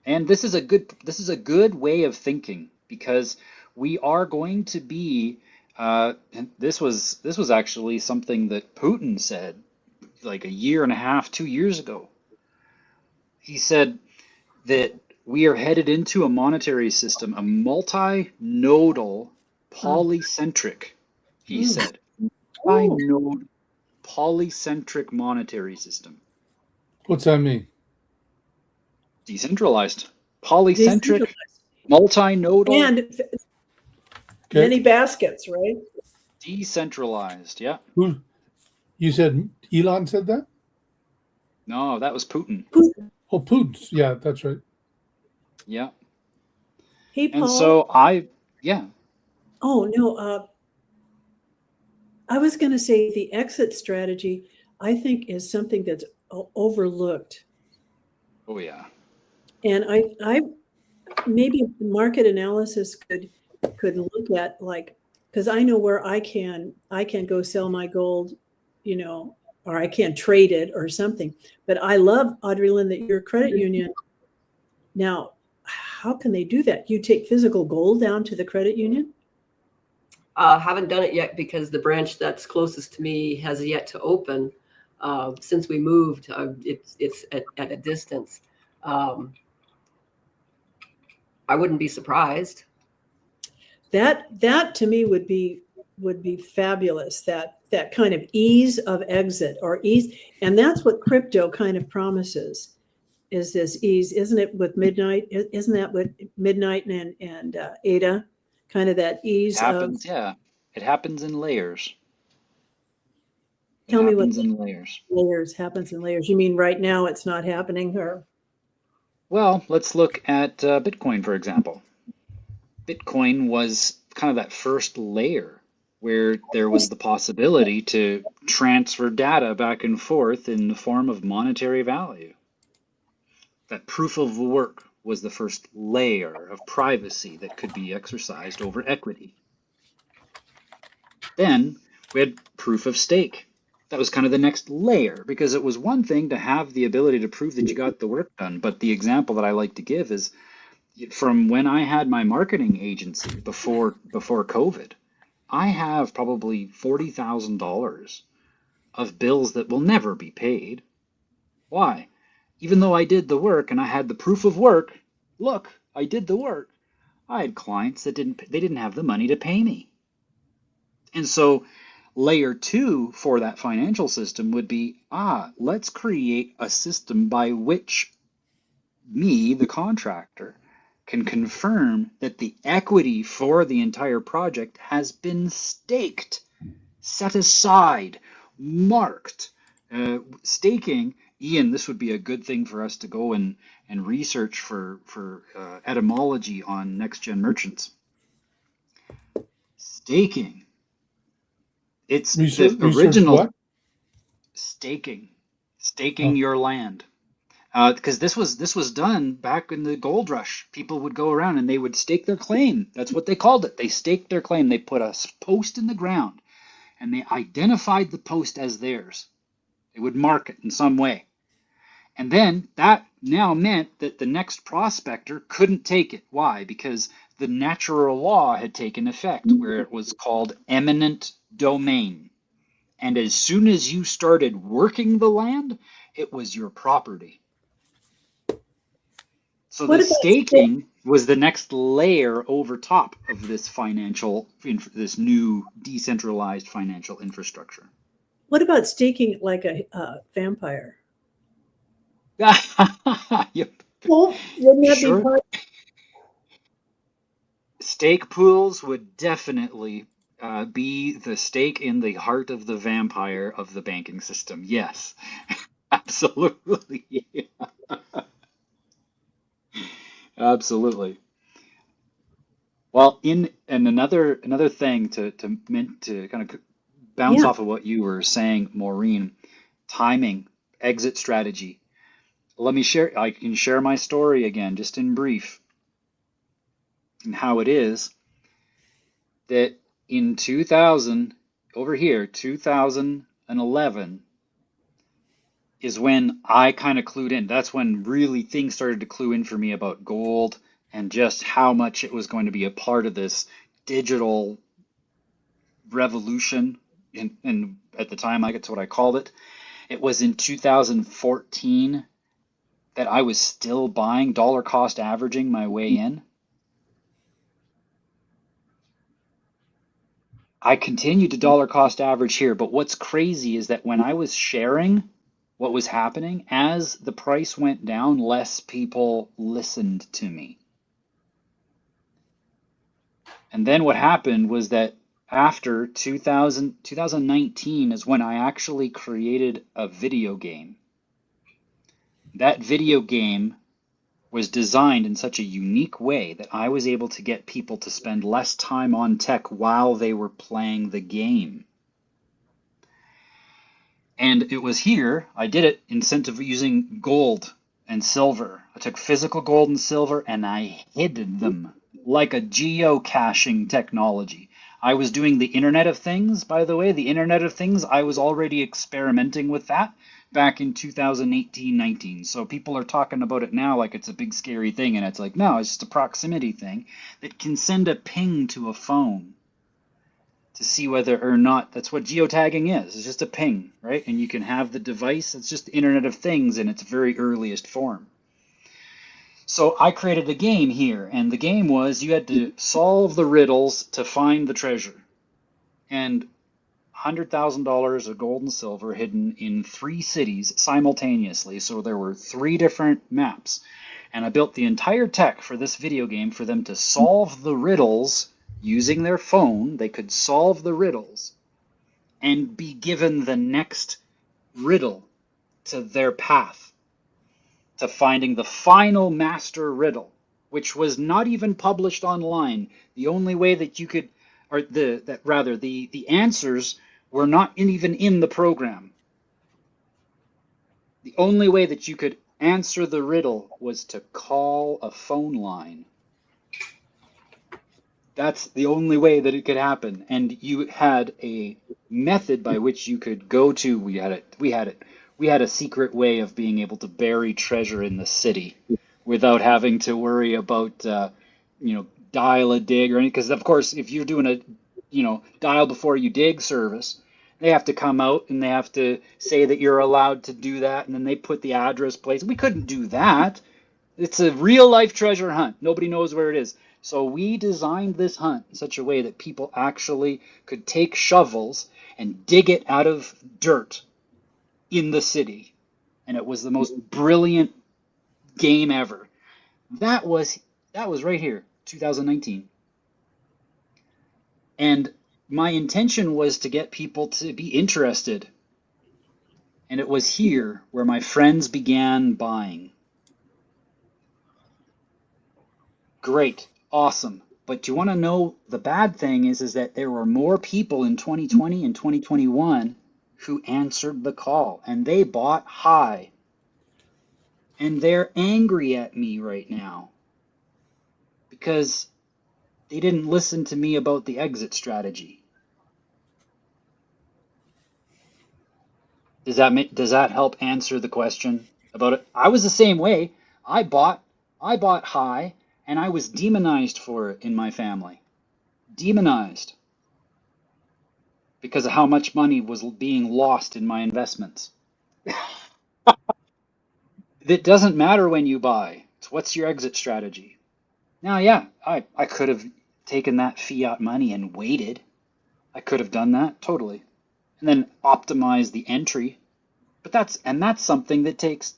And this is a good way of thinking because we are going to be and this was actually something that Putin said like a year and a half, 2 years ago. He said that we are headed into a monetary system, a multi-nodal Oh, polycentric, he mm. said. Oh, Multi-node polycentric monetary system. What's that mean? Decentralized. Polycentric, decentralized. multi-nodal, And Okay. many baskets, right? decentralized. Yeah. Who you said Elon said that? No, that was Putin. Oh, Putin's. Yeah, that's right. Yeah. Hey, And Paul. so yeah. Oh, no. I was going to say the exit strategy, I think, is something that's overlooked. Oh, yeah. And I maybe market analysis could look at like, because I know where I can go sell my gold, or I can trade it or something. But I love, Audrey Lynn, that your credit union now. How can they do that? You take physical gold down to the credit union? Haven't done it yet because the branch that's closest to me has yet to open. Since we moved, it's at a distance. I wouldn't be surprised. That to me would be fabulous. That kind of ease of exit or ease, and that's what crypto kind of promises, is this ease, isn't it? With Midnight, isn't that what Midnight and Ada, kind of that It ease of. happens, yeah. It happens in layers. It Tell me what happens in layers. layers happens in layers. You mean right now it's not happening, or? Well, let's look at Bitcoin, for example. Bitcoin was kind of that first layer where there was the possibility to transfer data back and forth in the form of monetary value. That proof of work was the first layer of privacy that could be exercised over equity. Then we had proof of stake. That was kind of the next layer because it was one thing to have the ability to prove that you got the work done. But the example that I like to give is from when I had my marketing agency before COVID, I have probably $40,000 of bills that will never be paid. Why? Even though I did the work and I had the proof of work, look, I did the work. I had clients that didn't have the money to pay me. And so layer two for that financial system would be, let's create a system by which me, the contractor, can confirm that the equity for the entire project has been staked, set aside, marked. Staking, Ian, this would be a good thing for us to go and research for etymology on next gen merchants. Staking. It's the Research original what? staking Oh, your land. because this was done back in the gold rush. People would go around and they would stake their claim. That's what they called it. They staked their claim. They put a post in the ground and they identified the post as theirs. They would mark it in some way. And then that now meant that the next prospector couldn't take it. Why? Because the natural law had taken effect where it was called eminent domain. And as soon as you started working the land, it was your property. So What the about staking was the next layer over top of this this new decentralized financial infrastructure. what about staking like a vampire? Yep. Well, wouldn't that be Sure. part? Stake pools would definitely be the stake in the heart of the vampire of the banking system. Yes, absolutely. Absolutely. Well, and another thing to kind of bounce Yeah, off of what you were saying, Maureen, timing, exit strategy. Let me share. I can share my story again, just in brief, and how it is that in 2000, over here, 2011 is when I kind of clued in. That's when really things started to clue in for me about gold and just how much it was going to be a part of this digital revolution. And at the time, that's what I called it. It was in 2014 that I was still buying, dollar cost averaging my way in. I continued to dollar cost average here, but what's crazy is that when I was sharing what was happening, as the price went down, less people listened to me. And then what happened was that after 2019 is when I actually created a video game. That video game was designed in such a unique way that I was able to get people to spend less time on tech while they were playing the game. And it was here, I did it incentive using gold and silver. I took physical gold and silver and I hid them like a geocaching technology. I was doing the Internet of Things, by the way. The Internet of Things, I was already experimenting with that back in 2018-19. So people are talking about it now like it's a big scary thing, and it's like, no, it's just a proximity thing that can send a ping to a phone to see whether or not that's what geotagging is. It's just a ping, right? And you can have the device. It's just the Internet of Things in its very earliest form. So I created a game here, and the game was you had to solve the riddles to find the treasure. And $100,000 of gold and silver hidden in 3 cities simultaneously. So there were 3 different maps. And I built the entire tech for this video game for them to solve the riddles using their phone. They could solve the riddles and be given the next riddle to their path to finding the final master riddle, which was not even published online. The only way that you could, or the answers were not even in the program. The only way that you could answer the riddle was to call a phone line. That's the only way that it could happen. And you had a method by which you could go to, we had a secret way of being able to bury treasure in the city without having to worry about, dial a dig or anything. Because of course, if you're doing a, dial before you dig service, they have to come out and they have to say that you're allowed to do that, and then they put the address place. We couldn't do that. It's a real life treasure hunt. Nobody knows where it is. So we designed this hunt in such a way that people actually could take shovels and dig it out of dirt in the city. And it was the most brilliant game ever. That was right here, 2019. And my intention was to get people to be interested. And it was here where my friends began buying. Great, awesome. But do you want to know the bad thing is that there were more people in 2020 and 2021 who answered the call, and they bought high. And they're angry at me right now because they didn't listen to me about the exit strategy. Does that help answer the question about it? I was the same way. I bought high and I was demonized for it in my family. Demonized because of how much money was being lost in my investments. It doesn't matter when you buy. It's what's your exit strategy. Now, yeah, I could have taken that fiat money and waited. I could have done that totally. And then optimize the entry. But that's something that takes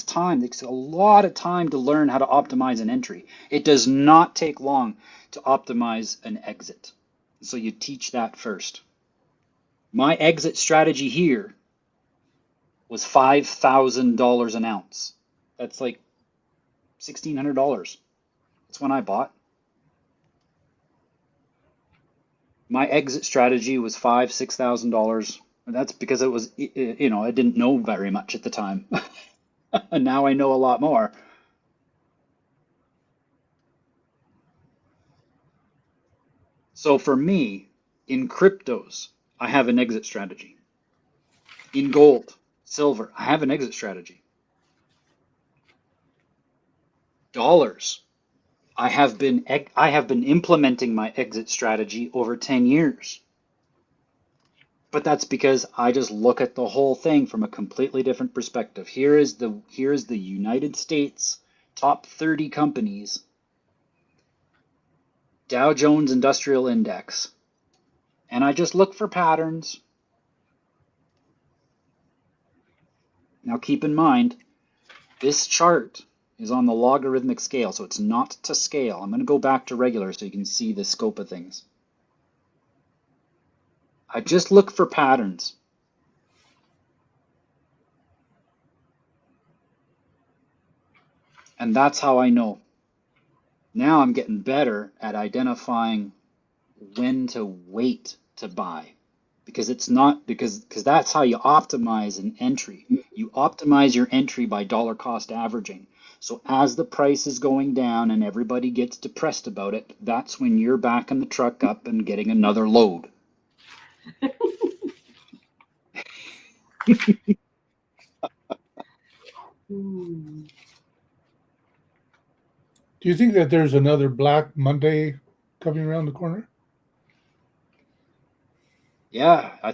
time. It takes a lot of time to learn how to optimize an entry. It does not take long to optimize an exit. So you teach that first. My exit strategy here was $5,000 an ounce. That's like $1,600. That's when I bought. My exit strategy was $6,000. And that's because it was, I didn't know very much at the time. And now I know a lot more. So for me, in cryptos, I have an exit strategy. In gold, silver, I have an exit strategy. Dollars, I have been implementing my exit strategy over 10 years. But that's because I just look at the whole thing from a completely different perspective. Here is the United States top 30 companies, Dow Jones Industrial Index. And I just look for patterns. Now keep in mind, this chart is on the logarithmic scale, so it's not to scale. I'm going to go back to regular so you can see the scope of things. I just look for patterns. And that's how I know. Now I'm getting better at identifying when to wait to buy. Because it's not because that's how you optimize an entry. You optimize your entry by dollar cost averaging. So as the price is going down and everybody gets depressed about it, that's when you're backing the truck up and getting another load. Do you think that there's another Black Monday coming around the corner? Yeah, I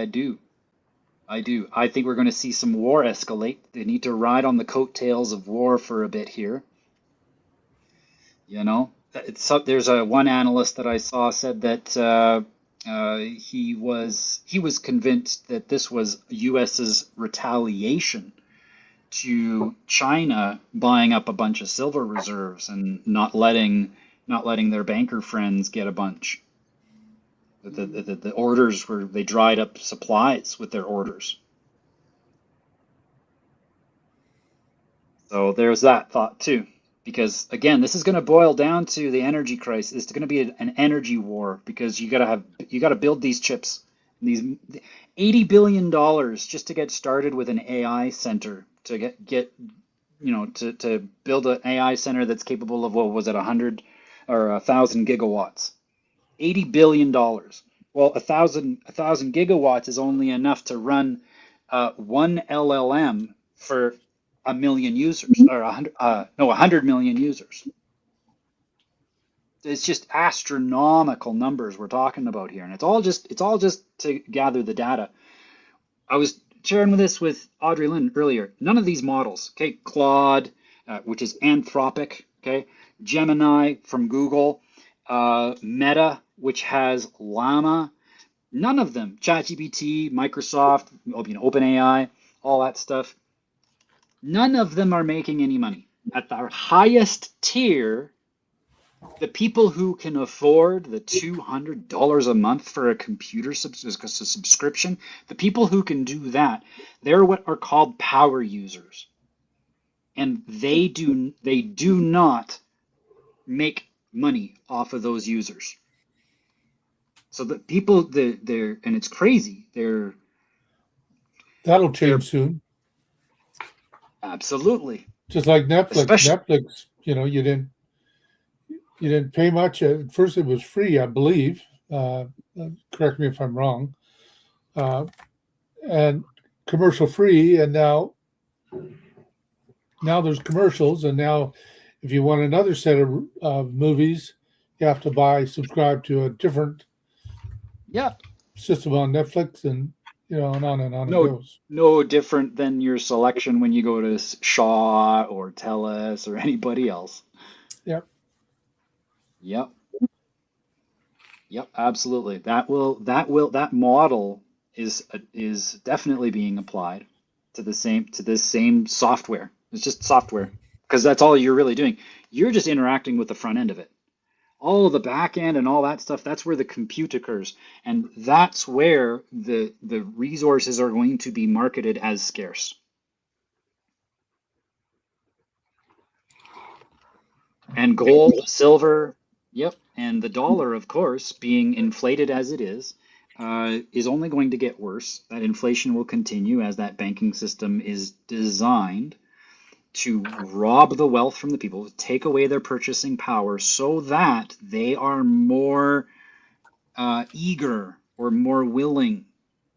do. I think we're going to see some war escalate. They need to ride on the coattails of war for a bit here. There's one analyst that I saw said that he was convinced that this was US's retaliation to China buying up a bunch of silver reserves and not letting their banker friends get a bunch. The orders they dried up supplies with their orders. So there's that thought too. Because again, this is going to boil down to the energy crisis. It's going to be an energy war because you got to build these chips. These $80 billion just to get started with an AI center to to build an AI center that's capable of, what was it, 100 or 1,000 gigawatts. $80 billion. Well, 1,000 gigawatts is only enough to run one LLM for a million users, or 100 million users. It's just astronomical numbers we're talking about here, and it's all just to gather the data. I was sharing this with Audrey Lynn earlier. None of these models, okay, Claude, which is Anthropic, okay, Gemini from Google, Meta, which has Llama, none of them, ChatGPT, Microsoft, OpenAI, all that stuff. None of them are making any money. At the highest tier, the people who can afford the $200 a month for a computer subscription, the people who can do that, they're what are called power users. And they do not make money off of those users. So the people, and it's crazy. That'll change soon. Absolutely. Just like Netflix. Especially- Netflix, you didn't pay much. At first, it was free, I believe. Correct me if I'm wrong. And commercial free, and now there's commercials, and now if you want another set of movies, you have to subscribe to a different Yeah, system on Netflix, and and on and on No. it goes. no different than your selection when you go to Shaw or TELUS or anybody else. Yep. Yep, absolutely. That model is definitely being applied to this same software. It's just software because that's all you're really doing. You're just interacting with the front end of it. All of the back end and all that stuff, that's where the compute occurs. And that's where the resources are going to be marketed as scarce. And gold, silver, yep, and the dollar, of course, being inflated as it is only going to get worse. That inflation will continue as that banking system is designed to rob the wealth from the people, take away their purchasing power so that they are more eager or more willing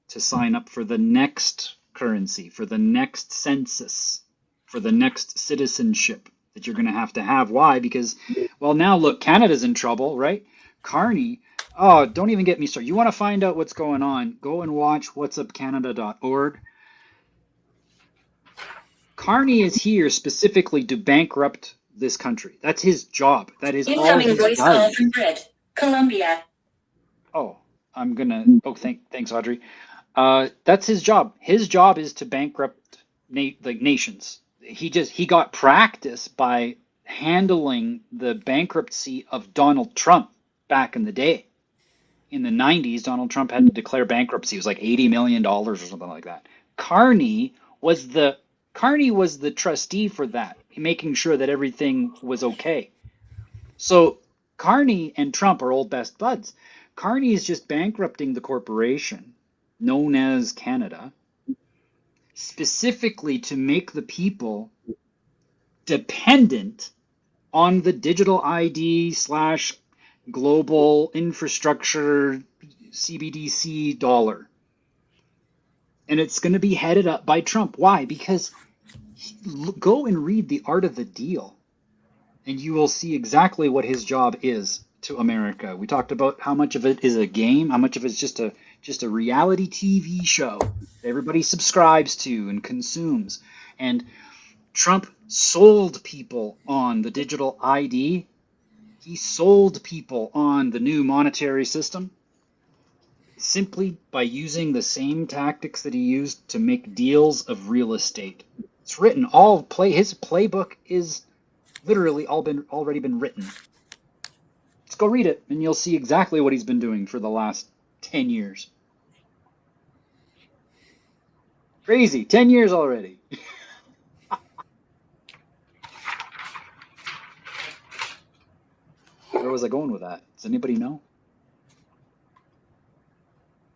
to sign up for the next currency, for the next census, for the next citizenship that you're going to have. Why? Because, well, now look, Canada's in trouble, right? Carney, oh, don't even get me started. You want to find out what's going on, go and watch whatsupcanada.org. Carney is here specifically to bankrupt this country. That's his job. That is all Incoming he voice call does. from Brit, Colombia. Oh, I'm gonna. Oh, thanks, Audrey. That's his job. His job is to bankrupt nations. He got practice by handling the bankruptcy of Donald Trump back in the day. In the 90s, Donald Trump had to declare bankruptcy. It was like $80 million or something like that. Carney was the trustee for that, making sure that everything was okay. So Carney and Trump are old best buds. Carney is just bankrupting the corporation known as Canada, specifically to make the people dependent on the digital ID / global infrastructure CBDC dollar. And it's going to be headed up by Trump. Why? Because go and read The Art of the Deal, and you will see exactly what his job is to America. We talked about how much of it is a game, how much of it's just a reality TV show that everybody subscribes to and consumes. And Trump sold people on the digital ID. He sold people on the new monetary system simply by using the same tactics that he used to make deals of real estate. It's written his playbook is literally already been written. Let's go read it and you'll see exactly what he's been doing for the last 10 years. Crazy, 10 years already. Where was I going with that? Does anybody know?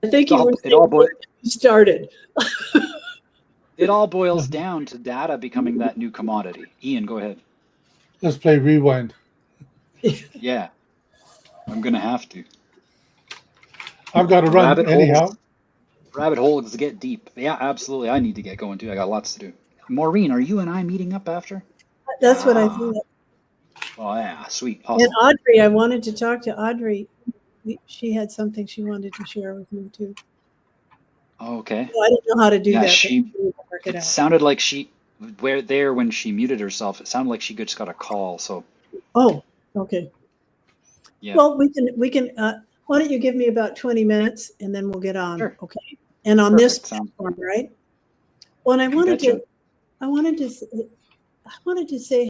I think you started. It all boils down to data becoming that new commodity. Ian, go ahead. Let's play rewind. Yeah, I'm gonna have to. I've got to run anyhow. Rabbit holes get deep. Yeah, absolutely. I need to get going too. I got lots to do. Maureen, are you and I meeting up after? That's what I thought. Oh yeah, sweet. Awesome. And Audrey, I wanted to talk to Audrey. She had something she wanted to share with me too. Okay. So I don't know how to do Yeah, that. it sounded like when she muted herself, it sounded like she just got a call. So. Oh, okay. Yeah. Well, we can. Why don't you give me about 20 minutes and then we'll get on. Sure. Okay. And on Perfect. this platform, right? Well, and I wanted to say